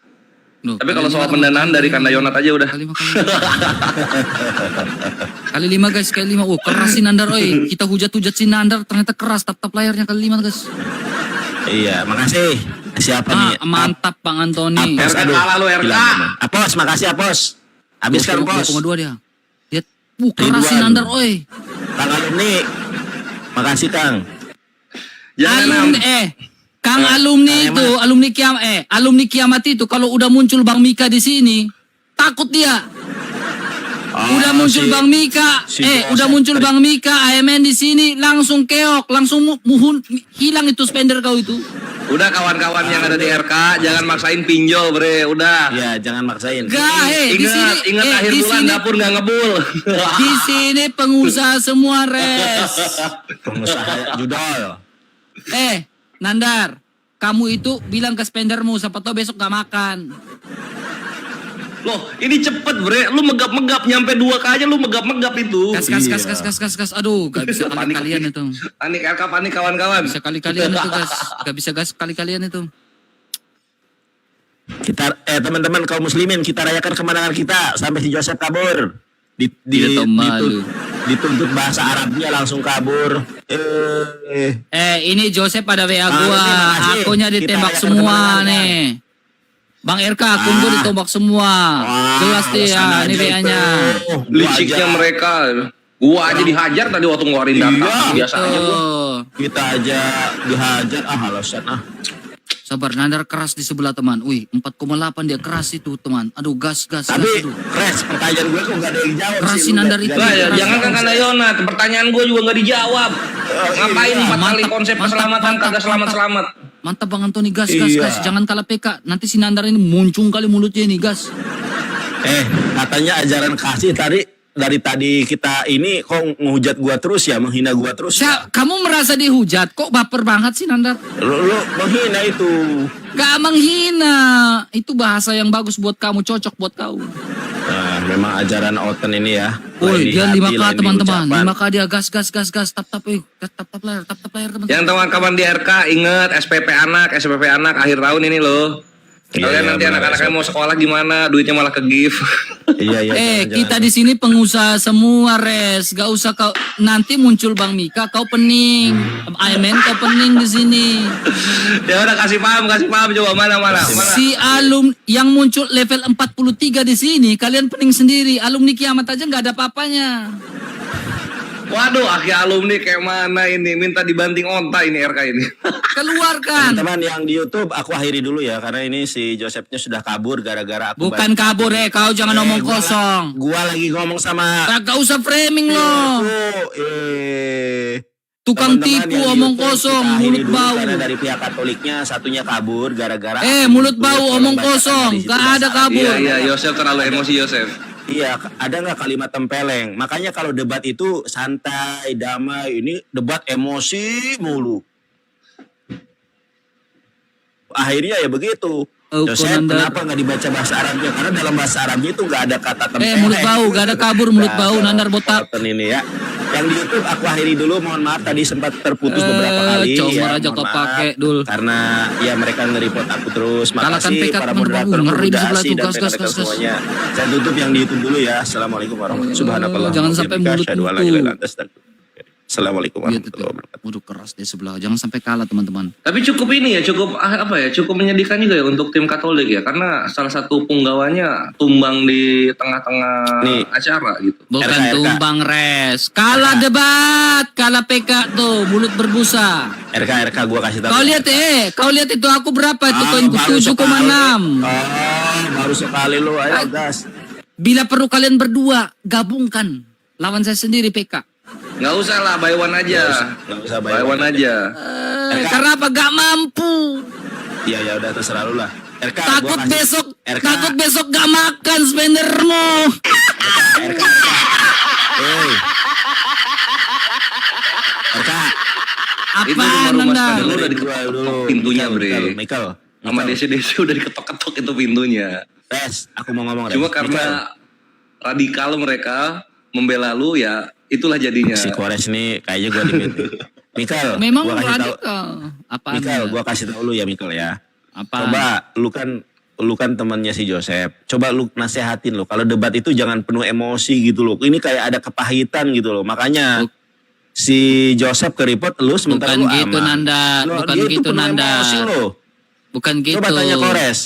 Loh, Tapi kali kalau 5 soal teman, pendanaan kali dari 5. Kanda Yonat aja udah. Kali 5. Kali 5 guys, kali 5. Oh, keras si Nandar, oi. Kita hujat-hujat si Nandar, ternyata keras tap layarnya kali 5 guys. Iya, makasih. Siapa nih? Mantap Bang Antoni. Apos, RK aduh. kalah lu, RK. Gila, teman. Apos, makasih Apos. Habiskan Apos. 2,2 dia. Lihat, keras si Ridwan. Nandar, oi. Kang alumni. Makasih Kang. Jangan Kang alumni itu, alumni kiamat itu kalau udah muncul Bang Mika di sini, takut dia. Udah muncul Bang Mika, udah muncul Bang Mika, AMN di sini langsung keok, langsung hilang itu spender kau itu. Udah kawan-kawan yang ada di RK, jangan maksain pinjol bre, udah. Iya, jangan maksain. Di sini, Ingat akhir di bulan sini, dapur nggak ngebul. di sini pengusaha semua res. Pengusaha judol. Nandar, kamu itu bilang ke spendermu, siapa tau besok gak makan. Loh, ini cepet bre, lu megap-megap nyampe 2K aja lu megap-megap itu. Gas. Aduh, gak bisa Panik. kali-kalian itu. Panik RK, panik kawan-kawan. Bisa kali-kalian itu guys. Gak bisa gas kali-kalian itu. Kita teman-teman kaum muslimin, kita rayakan kemenangan kita sampai si Joseph kabur. Tidak tahu malu. Dituntut bahasa Arabnya langsung kabur. Ini Joseph pada WA gua. makasih. Akunya Kita ditembak rayakan semua kemenangan. nih. Bang RK, akun gue ditombak semua. Jelas deh ya, ini WA-nya. Liciknya mereka. Gua aja dihajar tadi waktu ngeluarin data. Biasa aja gua. Kita aja dihajar, alasan Sabar, Nandar keras di sebelah teman. Wih, 4,8 dia keras itu teman. Aduh, gas. Tapi, aduh. Res, pertanyaan gue kok gak ada yang jawab Keras sih. si Nandar itu. Lah ya, keras. jangan kan karena Yonat, pertanyaan gue juga nggak dijawab. Ngapain 4 kali konsep keselamatan kagak selamat-selamat. Mantap Bang Antoni, gas. Iya. Jangan kalah PK. Nanti si Nandar ini muncung kali mulutnya ini, gas. Katanya ajaran kasih dari tadi kita ini kok ngehujat gua terus ya, menghina gua terus. Kamu merasa dihujat, kok baper banget sih Nandar? Lu menghina itu. Gak menghina. Itu bahasa yang bagus buat kamu, cocok buat kau. Nah, memang ajaran Oten ini ya. Woi, dia 5K lain di teman-teman. ucapan. 5K dia gas. Tap layar teman-teman. Yang teman-teman di RK inget SPP anak akhir tahun ini loh. Kalian nanti benar, anak-anaknya mau sekolah gimana? Duitnya malah ke gift. Iya. jangan. Kita di sini pengusaha semua, Res. Gak usah kau nanti muncul Bang Mika, kau pening. Aimen kau pening di sini. Ya udah kasih paham coba mana. Si alum yang muncul level 43 di sini, kalian pening sendiri. Alumni kiamat aja nggak ada apa-apanya. Waduh, akhir alumni kayak mana ini? Minta dibanting onta ini RK ini. Keluarkan. Teman-teman yang di YouTube aku akhiri dulu ya karena ini si Josephnya sudah kabur gara-gara aku. Bukan kabur kau jangan ngomong kosong. Gua lagi ngomong sama Gak usah framing lo. Tukang teman-teman tipu yang di omong YouTube, kosong, kita akhiri mulut dulu bau. Karena dari pihak Katoliknya satunya kabur gara-gara. Mulut bau, omong kosong. Gak ada kabur. Iya, Yosef terlalu emosi Yosef. Iya, ada nggak kalimat tempeleng? Makanya kalau debat itu santai, damai. Ini debat emosi mulu. Akhirnya ya begitu. Joseph, kenapa nggak dibaca bahasa Arabnya? Karena dalam bahasa Arabnya itu nggak ada kata tempeleng. Mulut bau, gak ada kabur mulut bau, Nandar botak. Ini ya. Yang di YouTube aku akhiri dulu. Mohon maaf tadi sempat terputus beberapa kali. Comor aja mohon kau maaf. pakai, Dul. Karena ya mereka nge-report aku terus. Kalahkan Makasih PK para teman-teman. moderator, Ngeri di sebelah Dasi, tuh. dan Gas. rekan-rekan semuanya. Saya tutup yang di YouTube dulu ya. Assalamualaikum warahmatullahi wabarakatuh. Jangan sampai mulut Assalamualaikum warahmatullahi wabarakatuh. Waduh, keras di sebelah. Jangan sampai kalah teman-teman. Tapi cukup ini ya, cukup menyedihkan juga ya untuk tim Katolik ya, karena salah satu punggawanya tumbang di tengah-tengah acara gitu. Bukan RK. tumbang, Res. Kalah debat, kalah PK tuh, mulut berbusa. RK gua kasih tahu. Kau lihat itu aku berapa itu baru 7,6. Baru sekali lu, ayo gas. Bila perlu kalian berdua gabungkan lawan saya sendiri PK. Nggak usah lah, buy one aja. Nggak usah Buy one aja. Karena apa? Gak mampu. Iya ya udah terserah lu lah. RK Takut gua kasih- takut besok gak makan spendermu. RK. Itu Apa rumah-rumah Nanda? sepeda lu udah diketok pintunya, Bre. Michael. Sama DC udah diketok-ketok itu pintunya. Res, aku mau ngomong. Cuma karena radikal mereka membela lu ya, itulah jadinya. Si Kores ini kayaknya gua dimit. Michael, Memang gua kasih tahu. radikal. Apa? Michael, gua kasih tahu lu ya Michael ya. Apa? Coba lu kan temannya si Joseph. Coba lu nasehatin lu. Kalau debat itu jangan penuh emosi gitu loh. Ini kayak ada kepahitan gitu loh. Makanya si Joseph ke report lu sementara Bukan lu gitu aman. Nanda, bukan Dia itu gitu penuh Nanda. emosi lo. Bukan gitu. Coba tanya Kores.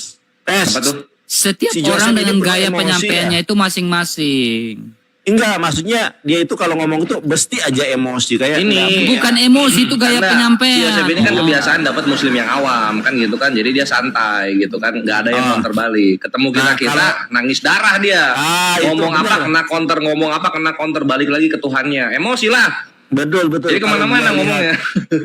Apa tuh? Setiap Si orang Joseph dengan ini penuh gaya emosi penyampaiannya ya? itu masing-masing. Enggak, maksudnya dia itu kalau ngomong itu mesti aja emosi kayak Ini. nggak- Bukan emosi, itu gaya Karena penyampaian. Yosef ini kan kebiasaan dapat muslim yang awam kan gitu kan, jadi dia santai gitu kan, nggak ada yang counter balik. Ketemu kita kalau- nangis darah dia. itu Ngomong apa benar. kena counter, ngomong apa kena counter, balik lagi ke Tuhannya. Emosi lah. Betul. Jadi kemana-mana Kalau gua ngomongnya.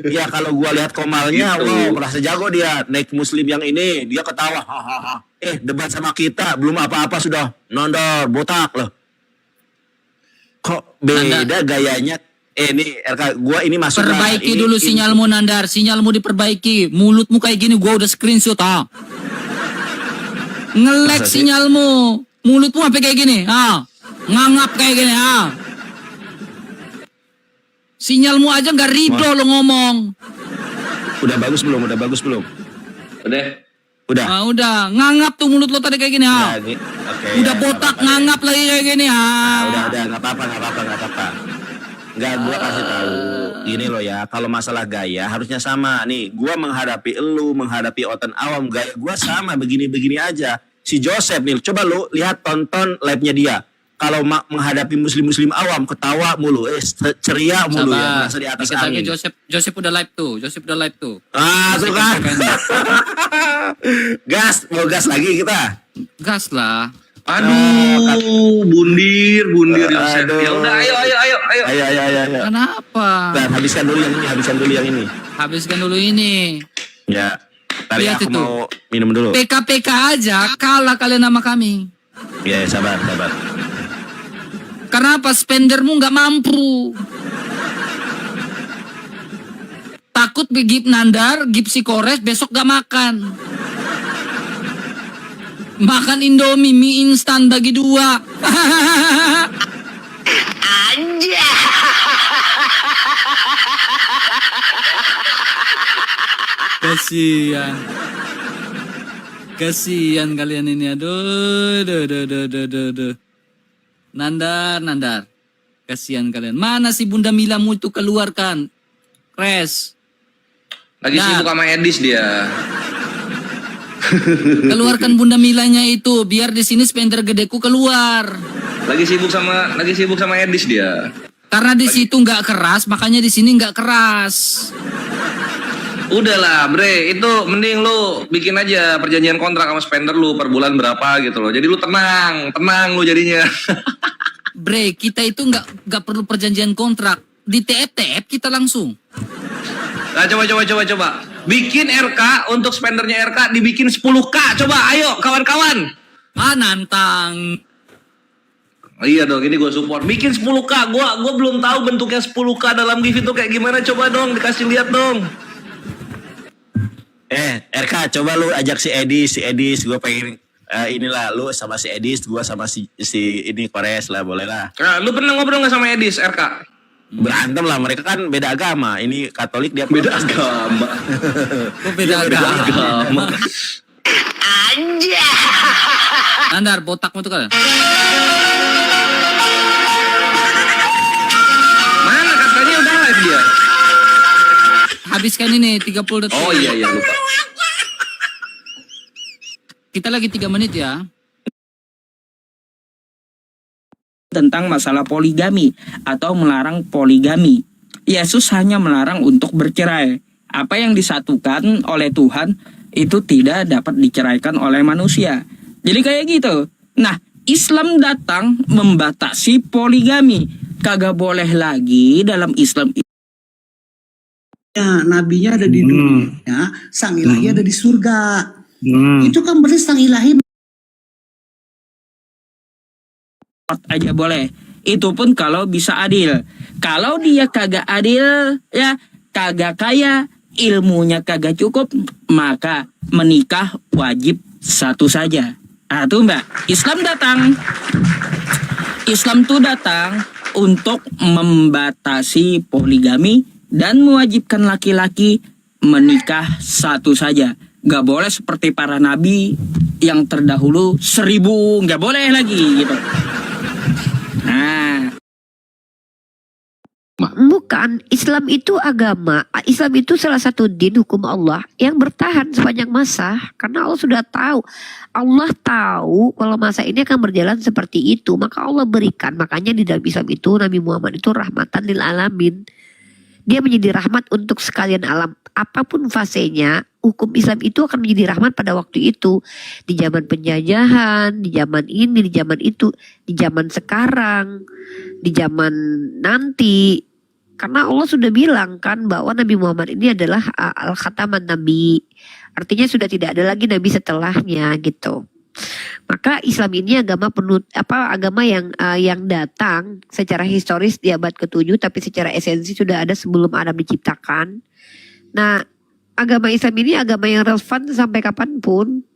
Iya kalau gua lihat Komalnya, Gitu. wow, merasa jago dia. Naik muslim yang ini, dia ketawa. Hahaha. Debat sama kita, belum apa-apa sudah nondor, botak loh. Kok beda gayanya? Ini RK, gua ini masuk. Perbaiki dulu sinyalmu Nandar, sinyalmu diperbaiki. Mulutmu kayak gini gua udah screenshot Nge-lag Masa sih? sinyalmu. Mulutmu sampai kayak gini. Ngangap kayak gini. Sinyalmu aja nggak ridho lo ngomong. Udah bagus belum? Udah. Udah, ngangap tuh mulut lo tadi kayak gini. Ya, oke, Udah ya, botak nggak apa-apa. ngangap lagi kayak gini. Udah, nggak apa-apa. Enggak, gua kasih tahu. Gini loh ya, kalau masalah gaya harusnya sama. Nih, gua menghadapi elu, menghadapi Otan Awam, gaya gua sama begini-begini aja. Si Joseph nih, coba lu lihat tonton live-nya dia. Kalau menghadapi muslim-muslim awam, ketawa mulu, ceria mulu ya, merasa di atas Dikit lagi angin. Joseph udah live tuh. Ah, tuh kan. Gas, mau gas lagi kita. Gas lah. Aduh, bundir Yosef. Aduh. Ya udah, ayo. Ayo. Kenapa? Nah, habiskan dulu yang ini. Habiskan dulu ini. Ya, tadi Lihat aku itu. mau minum dulu. PK aja kalah kalian sama kami. Ya, sabar. Kenapa spendermu nggak mampu? Takut begip nandar, gip si kores besok gak makan. Makan Indomie mie instan bagi 2. Kasihan kalian ini, aduh. Nandar. Kasihan kalian. Mana si Bunda Milamu itu keluarkan? Kres. Lagi Nah. sibuk sama Edis dia. Keluarkan Bunda Milanya itu biar di sini spender gedeku keluar. Lagi sibuk sama Edis dia. Karena di situ nggak keras, makanya di sini nggak keras. Udahlah, Bre, itu mending lu bikin aja perjanjian kontrak sama spender lu per bulan berapa gitu loh. Jadi lu tenang lu jadinya. Bre, kita itu nggak perlu perjanjian kontrak. Di TF kita langsung. Nah, coba. Bikin RK untuk spendernya RK dibikin 10K. Coba, ayo kawan-kawan. Nantang. Iya dong, ini gue support. Bikin 10K. Gua belum tahu bentuknya 10K dalam GIF itu kayak gimana. Coba dong, dikasih lihat dong. RK, coba lu ajak si Edis, gue pengen inilah lu sama si Edis, gue sama si ini Kores lah, boleh lah. Nah, lu pernah ngobrol nggak sama Edis, RK? Berantem lah, mereka kan beda agama. Ini Katolik, dia Beda Protestan. agama. Kok beda agama? Nandar, botakmu tuh kan? Mana katanya udah live dia? Habiskan ini 30 detik. Oh iya lupa. Kita lagi 3 menit ya. Tentang masalah poligami atau melarang poligami. Yesus hanya melarang untuk bercerai. Apa yang disatukan oleh Tuhan itu tidak dapat diceraikan oleh manusia. Jadi kayak gitu. Nah, Islam datang membatasi poligami. Kagak boleh lagi dalam Islam nabinya ada di dunia, sang ilahi ada di surga. Itu kan berarti sang ilahi aja boleh. Itu pun kalau bisa adil. Kalau dia kagak adil, ya kagak kaya, ilmunya kagak cukup, maka menikah wajib satu saja. Ah tuh Mbak, Islam tuh datang untuk membatasi poligami dan mewajibkan laki-laki menikah satu saja. Gak boleh seperti para nabi yang terdahulu 1000, gak boleh lagi gitu. Nah, Bukan, Islam itu agama. Islam itu salah satu din hukum Allah yang bertahan sepanjang masa. Karena Allah sudah tahu. Allah tahu kalau masa ini akan berjalan seperti itu. Maka Allah berikan. Makanya di dalam Islam itu Nabi Muhammad itu rahmatan lil alamin. Dia menjadi rahmat untuk sekalian alam. Apapun fasenya, hukum Islam itu akan menjadi rahmat pada waktu itu. Di zaman penjajahan, di zaman ini, di zaman itu, di zaman sekarang, di zaman nanti. Karena Allah sudah bilang kan bahwa Nabi Muhammad ini adalah al-khataman Nabi. Artinya sudah tidak ada lagi Nabi setelahnya gitu. Maka Islam ini agama yang datang secara historis di abad ke-7 tapi secara esensi sudah ada sebelum Adam diciptakan. Nah, agama Islam ini agama yang relevan sampai kapanpun.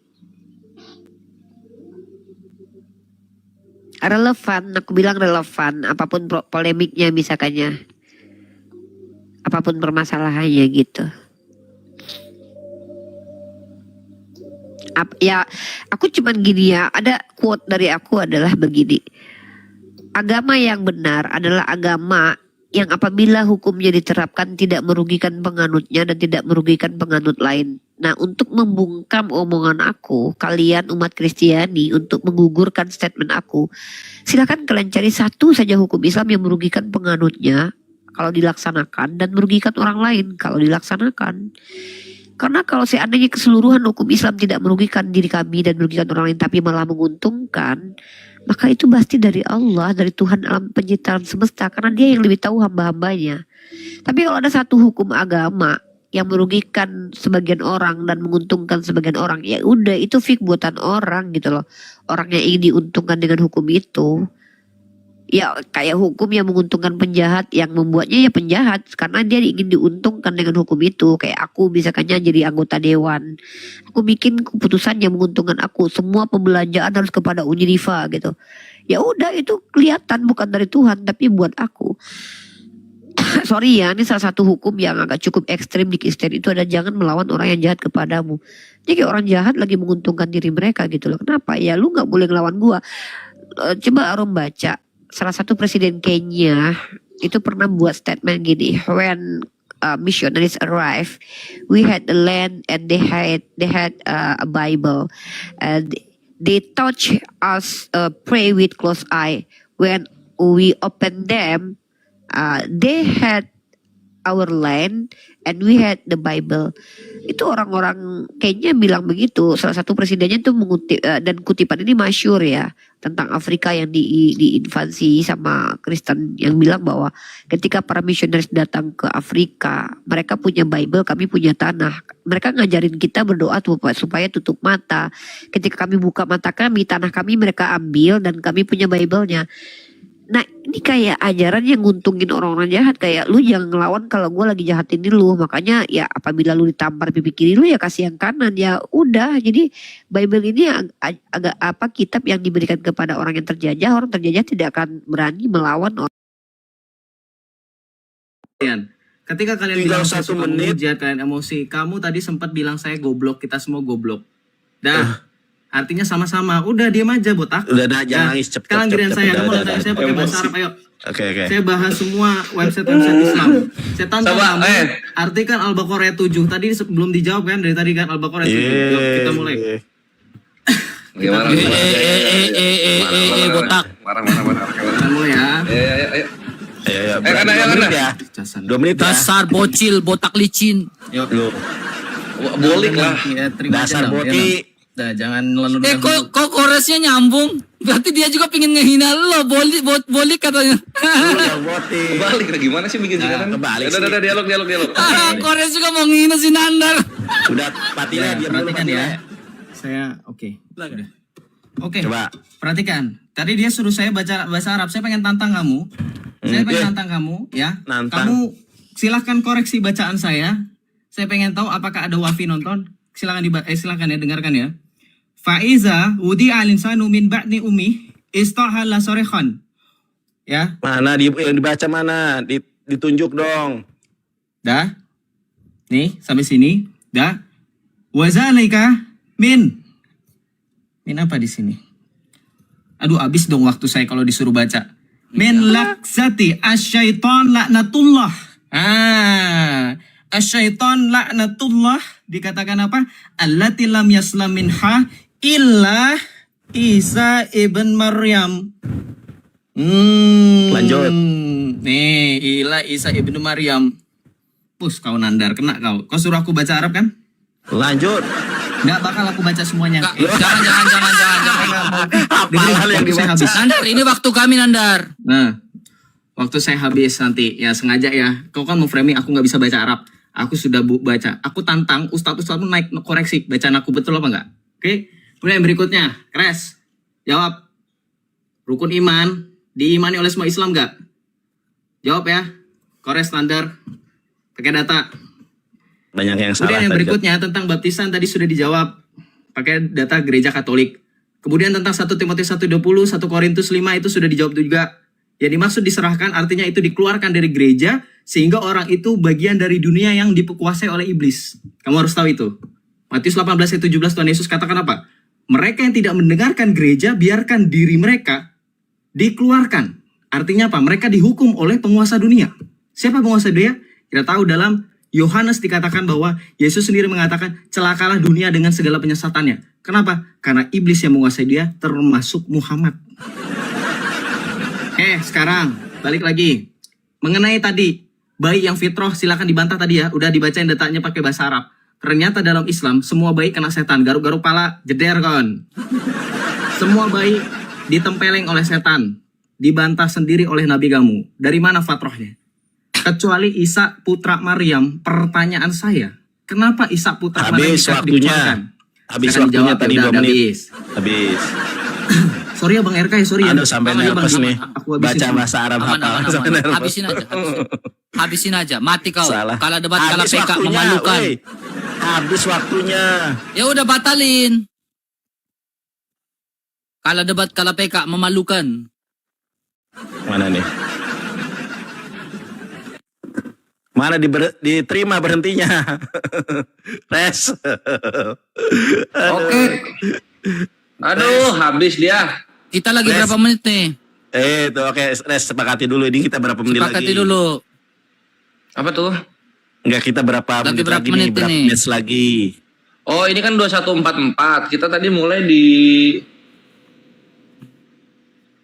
Relevan, aku bilang relevan apapun polemiknya misalkannya. Apapun permasalahannya gitu. Ya, aku cuman gini ya, ada quote dari aku adalah begini. Agama yang benar adalah agama yang apabila hukumnya diterapkan tidak merugikan penganutnya dan tidak merugikan penganut lain. Nah, untuk membungkam omongan aku, kalian umat Kristiani, untuk menggugurkan statement aku, silakan kalian cari satu saja hukum Islam yang merugikan penganutnya kalau dilaksanakan dan merugikan orang lain kalau dilaksanakan. Karena kalau seandainya keseluruhan hukum Islam tidak merugikan diri kami dan merugikan orang lain tapi malah menguntungkan, maka itu pasti dari Allah, dari Tuhan alam penciptaan semesta, karena dia yang lebih tahu hamba-hambanya. Tapi kalau ada satu hukum agama yang merugikan sebagian orang dan menguntungkan sebagian orang, ya udah itu fik buatan orang gitu loh. Orang yang ingin diuntungkan dengan hukum itu, ya kayak hukum yang menguntungkan penjahat, yang membuatnya ya penjahat karena dia ingin diuntungkan dengan hukum itu. Kayak aku misalkannya jadi anggota dewan, aku bikin keputusan yang menguntungkan aku, semua pembelanjaan harus kepada Uniriva gitu. Ya udah itu kelihatan bukan dari Tuhan tapi buat aku. Sorry ya, ini salah satu hukum yang agak cukup ekstrim di Kristen itu ada jangan melawan orang yang jahat kepadamu. Jadi kayak orang jahat lagi menguntungkan diri mereka gitu loh. Kenapa? Ya lu gak boleh ngelawan gua. Coba Arum baca, salah satu presiden Kenya itu pernah buat statement gini, when missionaries arrive, we had the land and they had a Bible, and they touch us, pray with close eye. When we open them, they had our land and we had the Bible. Itu orang-orang Kenya bilang begitu. Salah satu presidennya itu mengutip, dan kutipan ini masyhur ya, tentang Afrika yang diinvasi sama Kristen, yang bilang bahwa ketika para misionaris datang ke Afrika, mereka punya Bible, kami punya tanah. Mereka ngajarin kita berdoa supaya tutup mata. Ketika kami buka mata kami, tanah kami mereka ambil dan kami punya Bible-nya. Nah ini kayak ajaran yang nguntungin orang-orang jahat. Kayak lu jangan ngelawan kalau gue lagi jahatin lu. Makanya ya apabila lu ditampar pipi kiri lu ya kasih yang kanan. Ya udah, jadi Bible ini agak apa, kitab yang diberikan kepada orang yang terjajah. Orang terjajah tidak akan berani melawan orang. Ketika kalian Tinggal bilang saya 1 suka menit. menghujat, kalian emosi. Kamu tadi sempat bilang saya goblok, kita semua goblok. Dah. Artinya sama-sama. Udah diam aja botak. Udah jangan nangis, cepet. Sekarang giliran saya, kamu udah, nanya saya pakai bahasa Arab, ayo. Oke. Saya bahas semua website Islam. Saya tantang Coba, kamu artikan Al-Baqarah 7. Tadi belum dijawab kan dari tadi kan Al-Baqarah 7. Yuk, kita mulai. Gimana? botak. Marah. Kita mulai ya. Ayo. Ayo, Karena 2 menit ya. 2 menit ya. Dasar bocil, botak licin. Lu. Bolik lah. Ya, terima Dasar aja, Nam. boti. Dah, jangan lalu Kok koresnya nyambung? Berarti dia juga pingin ngehina lo, bolik katanya. Lu yang boti. Balik lah, gimana sih bikin sekarang? kebalik sih. Udah, dialog. Kores juga mau ngehina si Nandar. Udah patinya dia perhatikan ya. Saya oke. Oke. Coba. Perhatikan. Tadi dia suruh saya baca bahasa Arab. Saya pengen tantang kamu. Saya pengen tantang kamu ya. Nantang. Kamu silahkan koreksi bacaan saya. Saya pengen tahu apakah ada wafi nonton. Silakan ya, dengarkan ya. Faiza wudi al-insanu min ba'ni ummi istahala sorikhan. Ya. Mana yang dibaca mana? Ditunjuk dong. Dah. Nih, sampai sini. Dah. Wazalika min apa di sini? Aduh, habis dong waktu saya kalau disuruh baca. Min laksati asyaiton laknatullah. Asyaiton laknatullah dikatakan apa? Allati lam yaslam minha illa Isa ibn Maryam. Lanjut. Nih, illa Isa ibn Maryam. Pus, kau Nandar, kena kau. Kau suruh aku baca Arab kan? Lanjut. Nggak bakal aku baca semuanya. Jangan. Hal yang Saya habis. Nandar, ini waktu kami Nandar. Nah, waktu saya habis nanti ya sengaja ya. Kau kan mau framing aku nggak bisa baca Arab. Aku sudah baca. Aku tantang ustadz pun naik koreksi bacaan aku betul apa enggak? Oke. Kemudian yang berikutnya, Kres. Jawab. Rukun iman diimani oleh semua Islam enggak? Jawab ya. Kores standar. Pakai data. Banyak yang salah. Kemudian yang tadi. berikutnya tentang baptisan tadi sudah dijawab pakai data gereja Katolik. Kemudian tentang 1 Timotius 1:20, 1 Korintus 5 itu sudah dijawab juga. Yang dimaksud diserahkan artinya itu dikeluarkan dari gereja sehingga orang itu bagian dari dunia yang dikuasai oleh iblis. Kamu harus tahu itu. Matius 18 ayat 17 Tuhan Yesus katakan apa? Mereka yang tidak mendengarkan gereja biarkan diri mereka dikeluarkan. Artinya apa? Mereka dihukum oleh penguasa dunia. Siapa penguasa dunia? Kita tahu dalam Yohanes dikatakan bahwa Yesus sendiri mengatakan celakalah dunia dengan segala penyesatannya. Kenapa? Karena iblis yang menguasai dia termasuk Muhammad. Sekarang balik lagi. Mengenai tadi bayi yang fitrah, silakan dibantah tadi ya. Udah dibacain datanya pakai bahasa Arab. Ternyata dalam Islam semua bayi kena setan. Garuk-garuk pala jeder kan. Semua bayi ditempeleng oleh setan. Dibantah sendiri oleh Nabi kamu. Dari mana fatrahnya? Kecuali Isa putra Maryam. Pertanyaan saya, kenapa Isa putra Maryam dikecualikan? Habis waktunya tadi 2 menit. Habis. Sorry ya Bang RK ya, sorry ya. Aduh sampai nervous nih. Baca bahasa Arab Aman, hafal. aman, Sampai aman. nervous. Habisin aja. Mati kau. Salah. Kalau debat kalau Habis PK waktunya, memalukan. woi. Habis waktunya. Ya udah batalin. Kalau debat kalau PK memalukan. Mana nih? Mana diterima berhentinya? Res. Oke. Aduh, habis dia. Kita lagi Res. berapa menit nih? Itu oke, Res, sepakati dulu. Ini kita berapa menit Sepakati lagi? dulu. Apa tuh? Enggak, kita berapa Lagi menit berapa lagi menit nih? Berapa ini? menit lagi? Oh, ini kan 2144. Kita tadi mulai di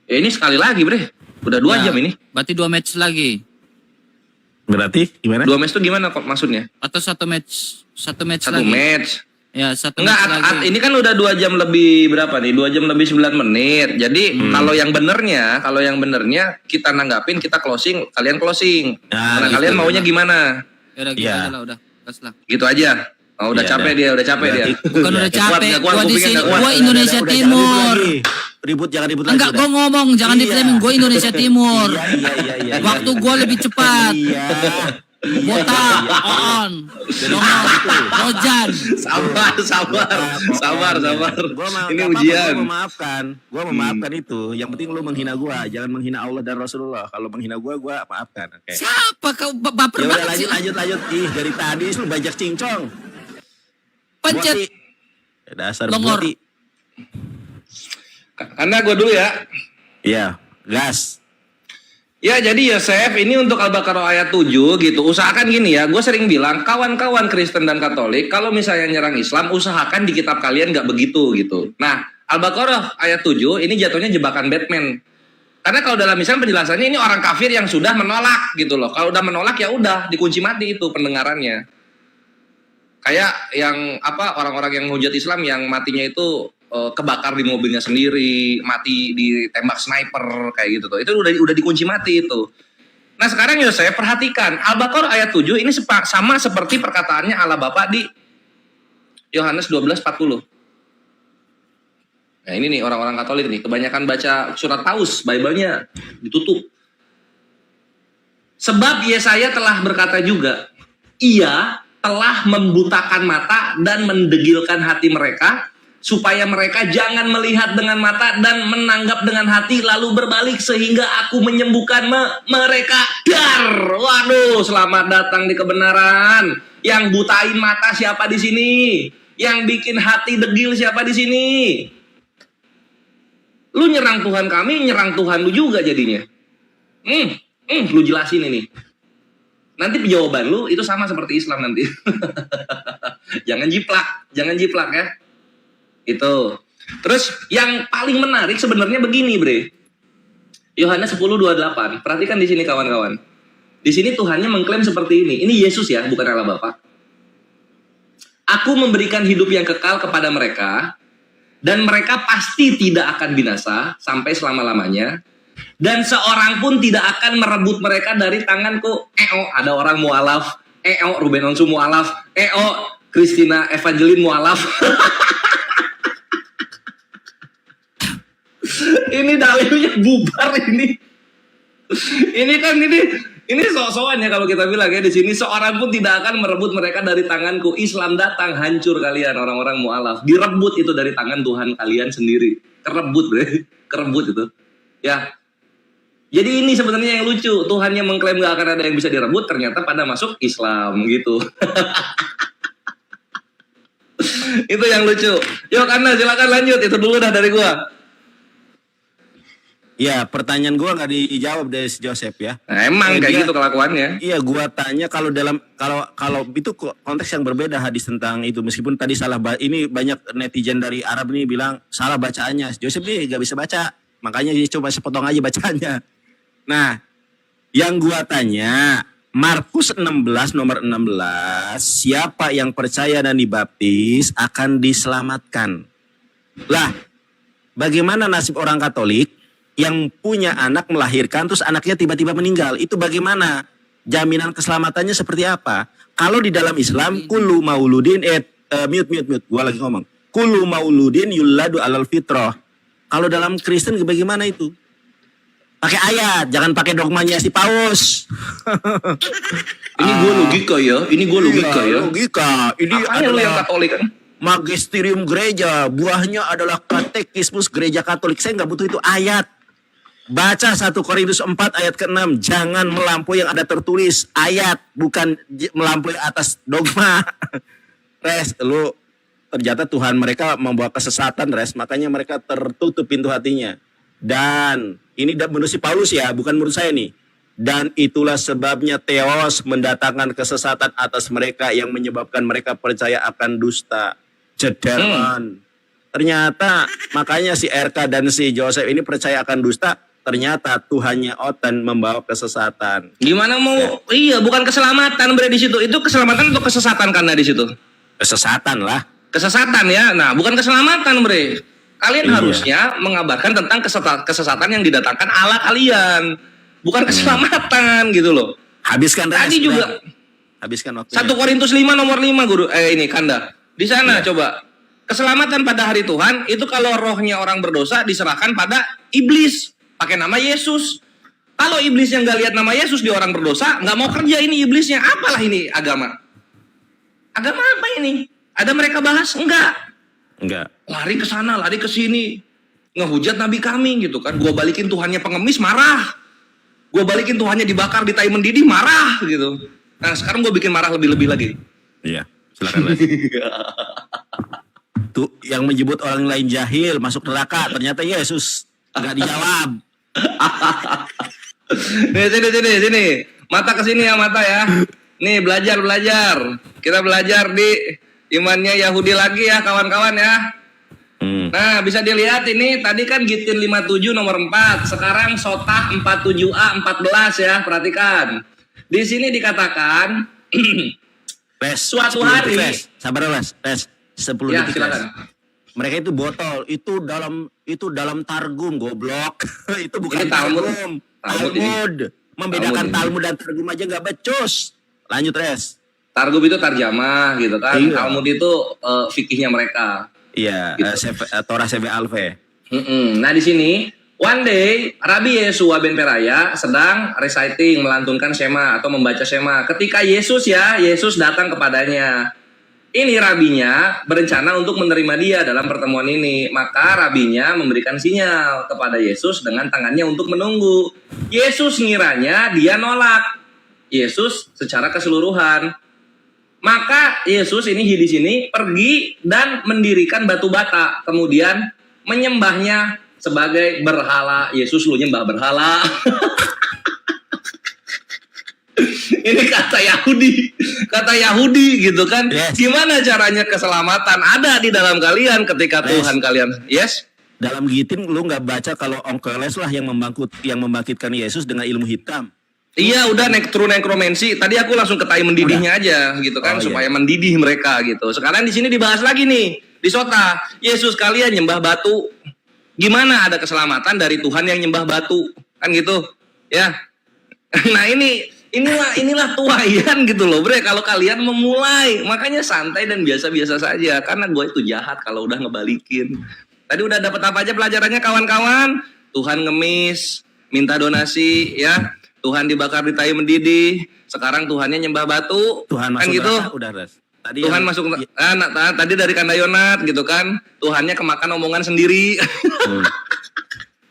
ini sekali lagi, Bre. Udah 2 Ya, jam ini. Berarti 2 match lagi. Berarti gimana? 2 match tuh gimana kok maksudnya? Atau satu match Satu lagi. match. Ya, satu Enggak, match lagi. ini kan udah 2 jam lebih berapa nih? 2 jam lebih 9 menit. Jadi kalau yang benernya kita nanggapin, kita closing, kalian closing. Nah, Karena gitu. kalian maunya gimana? Ya udah gitu Iya. aja lah, udah. Gas lah. Gitu aja. Oh, udah Iya, capek dah. dia, udah capek dia. Berarti- Bukan Ya, udah nggak capek, kuat, gua di kupingnya sini, nggak kuat. gua Indonesia Udah, Timur. Jangan ribut lagi. Enggak, udah. gua ngomong, jangan Iya. di-framing, gua Indonesia Timur. Iya. Waktu gua lebih cepat. Iya. Botak, on, Rojan. Sabar. Ini Gua ujian. Gua memaafkan itu. Yang penting lu menghina gua, jangan menghina Allah dan Rasulullah. Kalau menghina gua maafkan. Oke. Siapa kau baper Ya udah banget sih? lanjut. Ih, dari tadi lu banyak cincong. Pencet. Boti. Dasar Longor. boti. Karena gue dulu ya. Iya, gas. Ya jadi Yosef ini untuk Al-Baqarah ayat 7 gitu. Usahakan gini ya, gue sering bilang kawan-kawan Kristen dan Katolik kalau misalnya nyerang Islam usahakan di kitab kalian gak begitu gitu. Nah Al-Baqarah ayat 7 ini jatuhnya jebakan Batman. Karena kalau dalam Islam penjelasannya ini orang kafir yang sudah menolak gitu loh. Kalau udah menolak ya udah dikunci mati itu pendengarannya. Kayak yang orang-orang yang menghujat Islam yang matinya itu kebakar di mobilnya sendiri, mati ditembak sniper kayak gitu tuh. Itu udah dikunci mati itu. Nah, sekarang Yosef perhatikan Al-Baqarah ayat 7 ini sama seperti perkataannya Allah Bapa di Yohanes 12:40. Nah, ini nih orang-orang Katolik nih, kebanyakan baca surat Paus, Bible-nya ditutup. Sebab Yesaya telah berkata juga, Ia telah membutakan mata dan mendegilkan hati mereka, supaya mereka jangan melihat dengan mata dan menanggap dengan hati lalu berbalik sehingga aku menyembuhkan mereka. Dar. Waduh, selamat datang di kebenaran. Yang butain mata siapa di sini? Yang bikin hati degil siapa di sini? Lu nyerang Tuhan kami, nyerang Tuhan lu juga jadinya. Lu jelasin ini. Nanti jawaban lu itu sama seperti Islam nanti. Jangan jiplak ya. Itu. Terus yang paling menarik sebenarnya begini, Bre. Yohanes 10:28. Perhatikan di sini kawan-kawan. Di sini Tuhannya mengklaim seperti ini. Ini Yesus ya, bukan Allah Bapa. Aku memberikan hidup yang kekal kepada mereka dan mereka pasti tidak akan binasa sampai selama-lamanya. Dan seorang pun tidak akan merebut mereka dari tanganku. Ada orang mualaf. Ruben Onsu mualaf. Christina Evangeline mualaf. Ini dalilnya bubar ini. Ini sok-sokan ya kalau kita bilang ya di sini seorang pun tidak akan merebut mereka dari tanganku. Islam datang hancur kalian orang-orang mualaf. Direbut itu dari tangan Tuhan kalian sendiri. Kerebut itu. Ya. Jadi ini sebenarnya yang lucu. Tuhannya mengklaim gak akan ada yang bisa direbut, ternyata pada masuk Islam gitu. Itu yang lucu. Yuk Anda silakan lanjut. Itu dulu dah dari gua. Ya, pertanyaan gua nggak dijawab dari si Joseph ya. Nah, emang kayak Dia- gitu kelakuannya. Iya, gua tanya kalau kalau itu konteks yang berbeda hadis tentang itu, meskipun tadi ini banyak netizen dari Arab nih bilang salah bacaannya. Joseph nih gak bisa baca, makanya dia coba sepotong aja bacanya. Nah, yang gua tanya Markus 16 nomor 16, siapa yang percaya dan dibaptis akan diselamatkan. Lah, bagaimana nasib orang Katolik yang punya anak melahirkan terus anaknya tiba-tiba meninggal? Itu bagaimana? Jaminan keselamatannya seperti apa? Kalau di dalam Islam kullu mauludin mute. Gua lagi ngomong. Kullu mauludin yuladu alal fitrah. Kalau dalam Kristen bagaimana itu? Pakai ayat, jangan pakai dogmanya si Paus. Ini gue logika ya. Ini gue logika ya. Logika. Ini Apanya lu yang Katolik kan? magisterium gereja, buahnya adalah katekismus gereja Katolik. Saya nggak butuh itu ayat. Baca 1 Korintus 4 ayat ke-6. Jangan melampaui yang ada tertulis. Ayat, bukan melampaui atas dogma. Res, lu ternyata Tuhan mereka membawa kesesatan, Res. Makanya mereka tertutup pintu hatinya. Dan ini menurut si Paulus ya, bukan menurut saya nih. Dan itulah sebabnya Theos mendatangkan kesesatan atas mereka yang menyebabkan mereka percaya akan dusta. Jederman. Ternyata makanya si RK dan si Joseph ini percaya akan dusta. Ternyata Tuhannya Otan membawa kesesatan. Gimana mau? Iya, bukan keselamatan bre di situ. Itu keselamatan atau kesesatan karena di situ? Kesesatan lah. Kesesatan ya. Nah, bukan keselamatan bre. Kalian Iya. harusnya mengabarkan tentang kesesatan yang didatangkan Allah kalian. Bukan keselamatan gitu loh. Habiskan Res. Tadi juga Habiskan waktunya. 1 Korintus 5 nomor 5 guru. Ini Kanda. Di sana coba. Keselamatan pada hari Tuhan itu kalau rohnya orang berdosa diserahkan pada iblis. Pakai nama Yesus. Kalau iblis yang nggak lihat nama Yesus di orang berdosa, nggak mau kerja ini iblisnya. Apalah ini agama? Agama apa ini? Ada mereka bahas? Enggak. Lari ke sana, lari ke sini. Ngehujat nabi kami gitu kan. Gua balikin Tuhannya pengemis, marah. Gua balikin Tuhannya dibakar di tai mendidih, marah gitu. Nah sekarang gua bikin marah lebih-lebih lagi. Iya, silakan Res. Tuh yang menyebut orang lain jahil masuk neraka, ternyata Yesus enggak dijawab. Sini. Mata ke sini ya, mata ya. Nih, belajar. Kita belajar di imannya Yahudi lagi ya, kawan-kawan ya. Nah, bisa dilihat ini tadi kan Gitin 57 nomor 4. Sekarang Sotah 47A 14 ya, perhatikan. Di sini dikatakan Res, suatu 10 hari. detik, Res. Sabar Res. 10 Ya, detik. Res. silakan. Mereka itu botol, itu dalam Targum, goblok. Itu bukan Ini Talmud. Targum. Talmud ini. Talmud. Membedakan Talmud ini. Talmud dan Targum aja nggak becus. Lanjut Res. Targum itu tarjamah gitu kan. Iya. Talmud itu fikihnya mereka. Iya, Gitu. Torah CV Alve. Nah di sini one day Rabbi Yesua ben Peraya sedang reciting, melantunkan Shema atau membaca Shema. Ketika Yesus datang kepadanya. Ini rabinya berencana untuk menerima dia dalam pertemuan ini. Maka rabinya memberikan sinyal kepada Yesus dengan tangannya untuk menunggu. Yesus ngiranya dia nolak. Yesus secara keseluruhan. Maka Yesus ini di sini pergi dan mendirikan batu bata. Kemudian menyembahnya sebagai berhala. Yesus lu nyembah berhala. Ini kata Yahudi gitu kan. Yes. Gimana caranya keselamatan ada di dalam kalian ketika Yes. Tuhan kalian. Yes. Dalam Gitin lu nggak baca kalau Onkeles lah yang membangkitkan Yesus dengan ilmu hitam. Iya udah true nekromansi. Tadi aku langsung ke tai mendidihnya aja gitu kan, Oh, iya. supaya mendidih mereka gitu. Sekarang di sini dibahas lagi nih di Sota. Yesus kalian nyembah batu. Gimana ada keselamatan dari Tuhan yang nyembah batu kan gitu ya. Nah inilah tuayan gitu loh bre. Kalau kalian memulai makanya santai dan biasa-biasa saja karena gue itu jahat kalau udah ngebalikin. Tadi udah dapat apa aja pelajarannya kawan-kawan? Tuhan ngemis, minta donasi ya. Tuhan dibakar di tai mendidih. Sekarang Tuhannya nyembah batu. Tuhan kan masuk gitu. neraka, udah Res. Tadi Tuhan yang- masuk tadi dari Kandayonat gitu kan. Tuhannya kemakan omongan sendiri.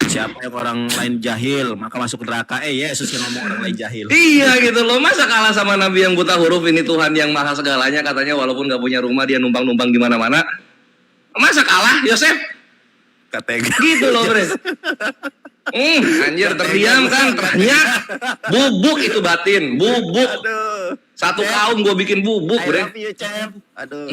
Siapa yang orang lain jahil maka masuk neraka. Yesus yang ngomong orang lain jahil. Iya gitu loh. Masa kalah sama nabi yang buta huruf ini Tuhan yang maha segalanya katanya walaupun gak punya rumah dia numpang-numpang di mana-mana. Masa kalah Yosef? Katanya Gitu loh bre. Anjir terdiam kan, ternyata bubuk itu batin, bubuk. Aduh. Satu kaum gue bikin bubuk, I bre. love you, Cep. Aduh.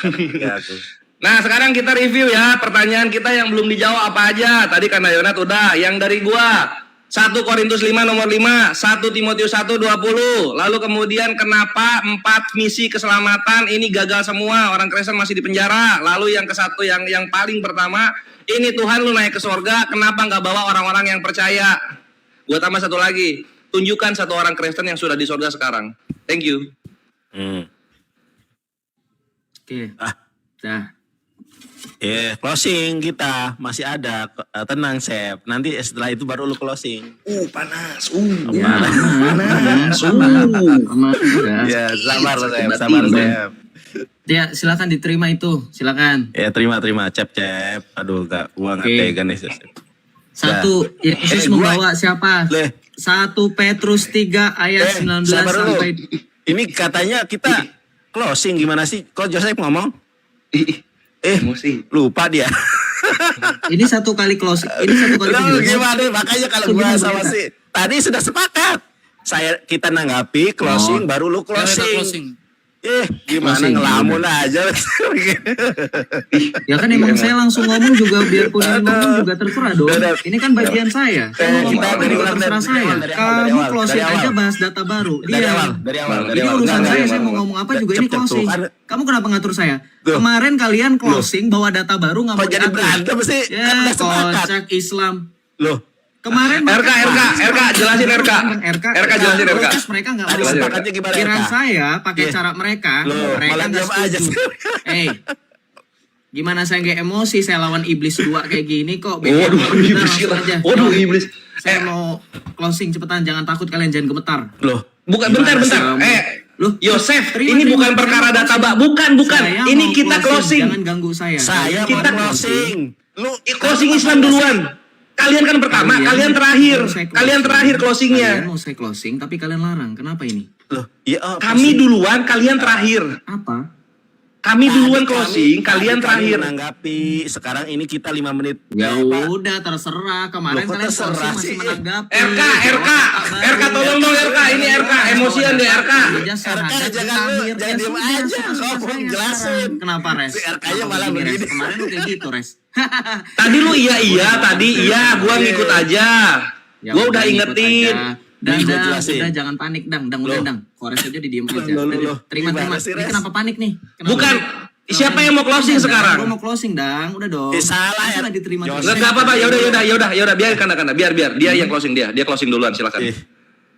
Enggak aku. Nah sekarang kita review ya pertanyaan kita yang belum dijawab apa aja. Tadi karena Yonat udah, yang dari gua 1 Korintus 5 nomor 5, 1 Timotius 1 20. Lalu kemudian kenapa 4 misi keselamatan ini gagal semua, orang Kristen masih di penjara. Lalu yang ke-1 yang paling pertama, ini Tuhan lu naik ke sorga, kenapa nggak bawa orang-orang yang percaya? Gua tambah satu lagi, tunjukkan satu orang Kristen yang sudah di sorga sekarang. Thank you. Oke. Dah. Closing kita masih ada. Tenang, Sep. Nanti setelah itu baru lu closing. Panas. Panas. Ya, sabar, Sep. Sabar, Sep. Ya, silakan diterima itu. Silakan. Ya, terima, Cep. Aduh, gua nggak Oke. tega nih, Sep. 1 Yesus membawa siapa? Leh. 1 Petrus 3 ayat 19 sabar dulu. sampai Ini katanya kita closing gimana sih? Kok Joseph ngomong? Emosi. Lupa dia. ini 1 kali closing. Ini 1 kali Lu penjelasan. gimana? Makanya kalau gua sama si tadi sudah sepakat. Kita nanggapi closing baru lu Kita closing. closing. Gimana Closing, ngelamun aja. Ya kan emang saya langsung ngomong juga biarpun ini ngomong juga terserah dong. Ini kan bagian saya. Saya mau ngomong apa juga terserah saya. Kamu closing aja bahas data baru. Dari Dia. awal. Ini urusan saya mau ngomong apa juga ini Cep, closing. tuh, kan. Kamu kenapa ngatur saya? Tuh. Kemarin kalian closing bawa data baru nggak mau Kok jadi diatur. berantem sih? Kan Ya, udah sepakat. kocak Islam. Loh, Kemarin RK, jelasin RK. RK jelasin RK. Terus mereka nggak tadi mau. sepakatnya gimana? Kira RK? saya pakai Iya. cara mereka, Loh, mereka malah nggak diam aja setuju. sekarang. Gimana saya nggak emosi, saya lawan iblis 2 kayak gini kok. Waduh, iblis kita. Waduh, iblis. Saya mau closing cepetan, jangan takut kalian, jangan gemetar. Loh, Bukan, bentar. Loh, Yosef, terima, ini terima. bukan perkara Saya data, mau Mbak. Bukan. Saya Ini mau kita closing. Jangan ganggu saya. saya Kita mau closing. Lu Closing Islam duluan. Kalian kan pertama, kalian terakhir. mau saya Kalian terakhir closing. Kalian closingnya. mau saya closing, tapi kalian larang. Kenapa ini? Loh, iya Kami duluan, kalian terakhir. Apa? Kami duluan closing, kalian terakhir. Menanggapi. Sekarang ini kita 5 menit. Ya Pak. udah terserah. Kemarin Loh, kok kalian terserah closing masih sih? menanggapi. RK, tolong dong RK. Ini RK, emosian deh RK. RK, jangan lu, jangan diem aja. Ngomong, jelasin. Kenapa Res? Si RK-nya Kenapa malah begini, Res? begini. Kemarin lu kayak gitu Res. Tadi lu iya, gua ngikut aja. Ya Gua udah ngikut ingetin. aja. Dan Nih, gua dang, jelasin. udah jangan panik udah Loh. Dang. Kores aja didiem aja. Loh, Udah, loh. Terima. Gimana sih, Ini Res? kenapa panik nih? Kenapa? Bukan. Siapa yang mau closing Dang, sekarang? Gua mau closing dang, udah dong. Salah ya. Masa nggak diterima. Joseph. terus? Enggak apa-apa, yaudah, biar kanda. Biar dia yang closing dia closing duluan silakan.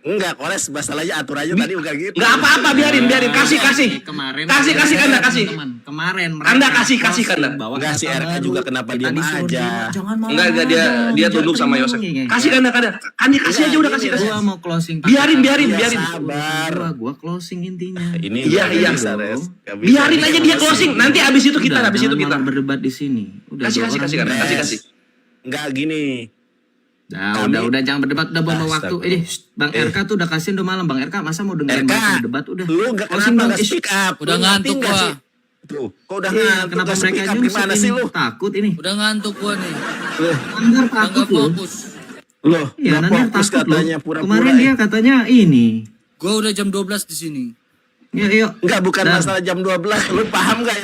Enggak, Kores, masalahnya atur aja tadi bukan gitu. Enggak apa-apa, biarin, kasih. Kemarin Kasih Kanda, kasih. Kemarin Kanda kasih, Kanda. Enggak, si RK juga kenapa diam aja. Jangan marah. Enggak, dia tunduk sama Yosef. Kasih Kanda. Kasih aja udah kasih. Gua mau closing. Biarin. Sabar. Gua closing intinya. Ini Iya. nggak bisa, Res. Nggak bisa. Biarin aja dia closing. Nanti abis itu kita, Udah, abis itu jangan kita. malah berdebat di sini. Udah Kasih dua orang Kanda, ini. kasih. Enggak gini. Nah, Kami- udah jangan berdebat, udah buang waktu. Astaga. Bang RK tuh udah kasihin udah malam. Bang RK masa mau dengerin RK, mereka debat udah. lu enggak Closing kenapa dong. enggak Ih, speak up? Udah Lu ngerti ngantuk nggak gua. sih? Tuh, kok udah iya, ngantuk? kenapa Nggak mereka speak up nyusut gimana ini? sih lu? Takut ini. Udah ngantuk gua nih. Nandar Udah takut nggak loh. fokus. Loh, Iya, nggak Nandar fokus takut loh. katanya pura-pura. Kemarin dia katanya ini. Gua udah jam 12 di sini. Yuk. Enggak, bukan Dan- masalah jam 12. Lu paham enggak?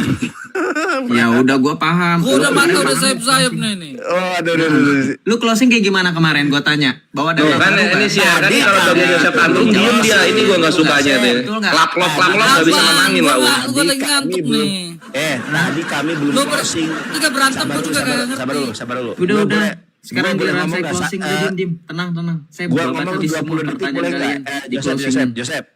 Ya udah gua paham. Gua udah Lu mata kemarin udah paham. sayap-sayap nih. Oh, aduh. Lu closing kayak gimana kemarin gua tanya? Bawa data Kan baru ini nggak? sih kan Tadi kalau kan- bagian Yosef tantrum diem dia. Ini gua nggak sukanya tuh. Betul nggak? Klap nggak bisa menangin lah. Gua lagi ngantuk nih. Tadi kami belum Lu closing. kita berantem gua juga gak Sabar ngerti. dulu. Udah. Gua boleh- Sekarang gua boleh giliran ngomong saya nggak? closing. Udah diem. Tenang. Saya Gua baca ngomong tadi semua 20 detik pertanyaan boleh kalian. enggak? Di closing. Joseph.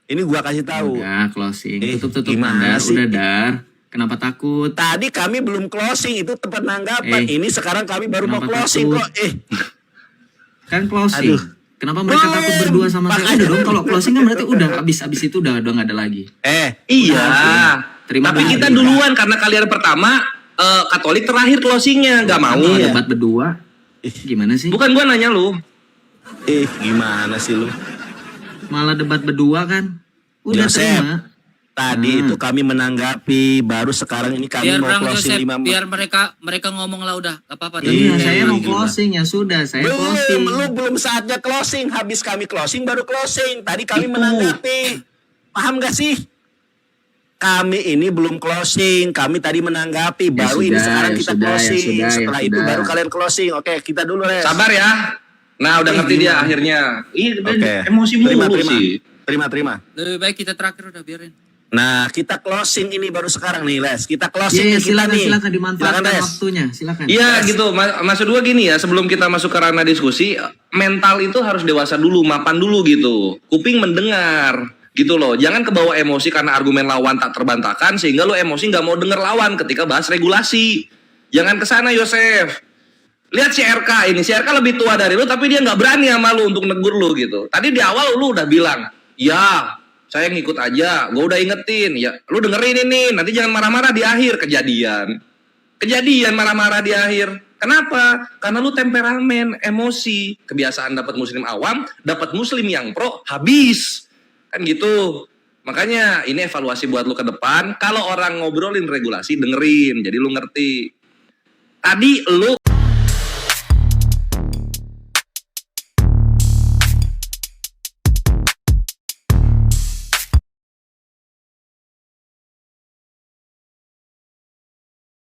Ini gua kasih tahu. Udah closing. Tutup gimana Nandar. sih? Udah Dar. Kenapa takut? Tadi kami belum closing, itu tempat nanggapan. Ini sekarang kami baru mau kenapa closing takut? kok. Kan closing. Aduh. Kenapa mereka takut berdua sama saya? Udah dong, kalau closing kan berarti udah abis itu udah nggak ada lagi. Iya. Terima Tapi kasih. kita duluan karena kalian pertama Katolik terakhir closingnya nggak mau. Kalau debat berdua, gimana sih? Bukan gua nanya lu. Gimana sih lu? Malah debat berdua kan? Udah Joseph. terima. Tadi itu kami menanggapi, baru sekarang ini kami Biar mau Bang closing Joseph, 5 menit. biar mereka ngomong lah udah, gak apa-apa. Iya, Iya, saya mau iya. closing ya sudah, saya closing. Belum saatnya closing. Habis kami closing baru closing. Tadi kami Itu. menanggapi. Paham gak sih? Kami ini belum closing. Kami tadi menanggapi. Ya Baru ini sudah, sekarang ya kita sudah, ya closing. sudah, ya Setelah itu sudah. baru kalian closing. Oke, kita dulu, Res. Sabar ya. Nah, udah ngerti dia akhirnya. Iya, Oke. emosi mulu sih. Terima. Lebih baik kita terakhir udah biarin. Nah, kita closing ini baru sekarang nih, Les. Kita closing Iya, nih, kita nih. silakan dimanfaatkan Res. waktunya, silakan. Iya gitu, maksud gua gini ya, sebelum kita masuk ke ranah diskusi, mental itu harus dewasa dulu, mapan dulu gitu. Kuping mendengar gitu loh. Jangan kebawa emosi karena argumen lawan tak terbantahkan sehingga lo emosi nggak mau denger lawan ketika bahas regulasi. Jangan kesana Yosef. Lihat si RK ini, si RK lebih tua dari lu tapi dia nggak berani sama lu untuk negur lu gitu. Tadi di awal lu udah bilang, ya saya ngikut aja, gue udah ingetin, ya lu dengerin ini, nanti jangan marah-marah di akhir. Kejadian marah-marah di akhir. Kenapa? Karena lu temperamen, emosi, kebiasaan dapat muslim awam, dapat muslim yang pro, habis. Kan gitu. Makanya ini evaluasi buat lu ke depan. Kalau orang ngobrolin regulasi, dengerin, jadi lu ngerti. Tadi lu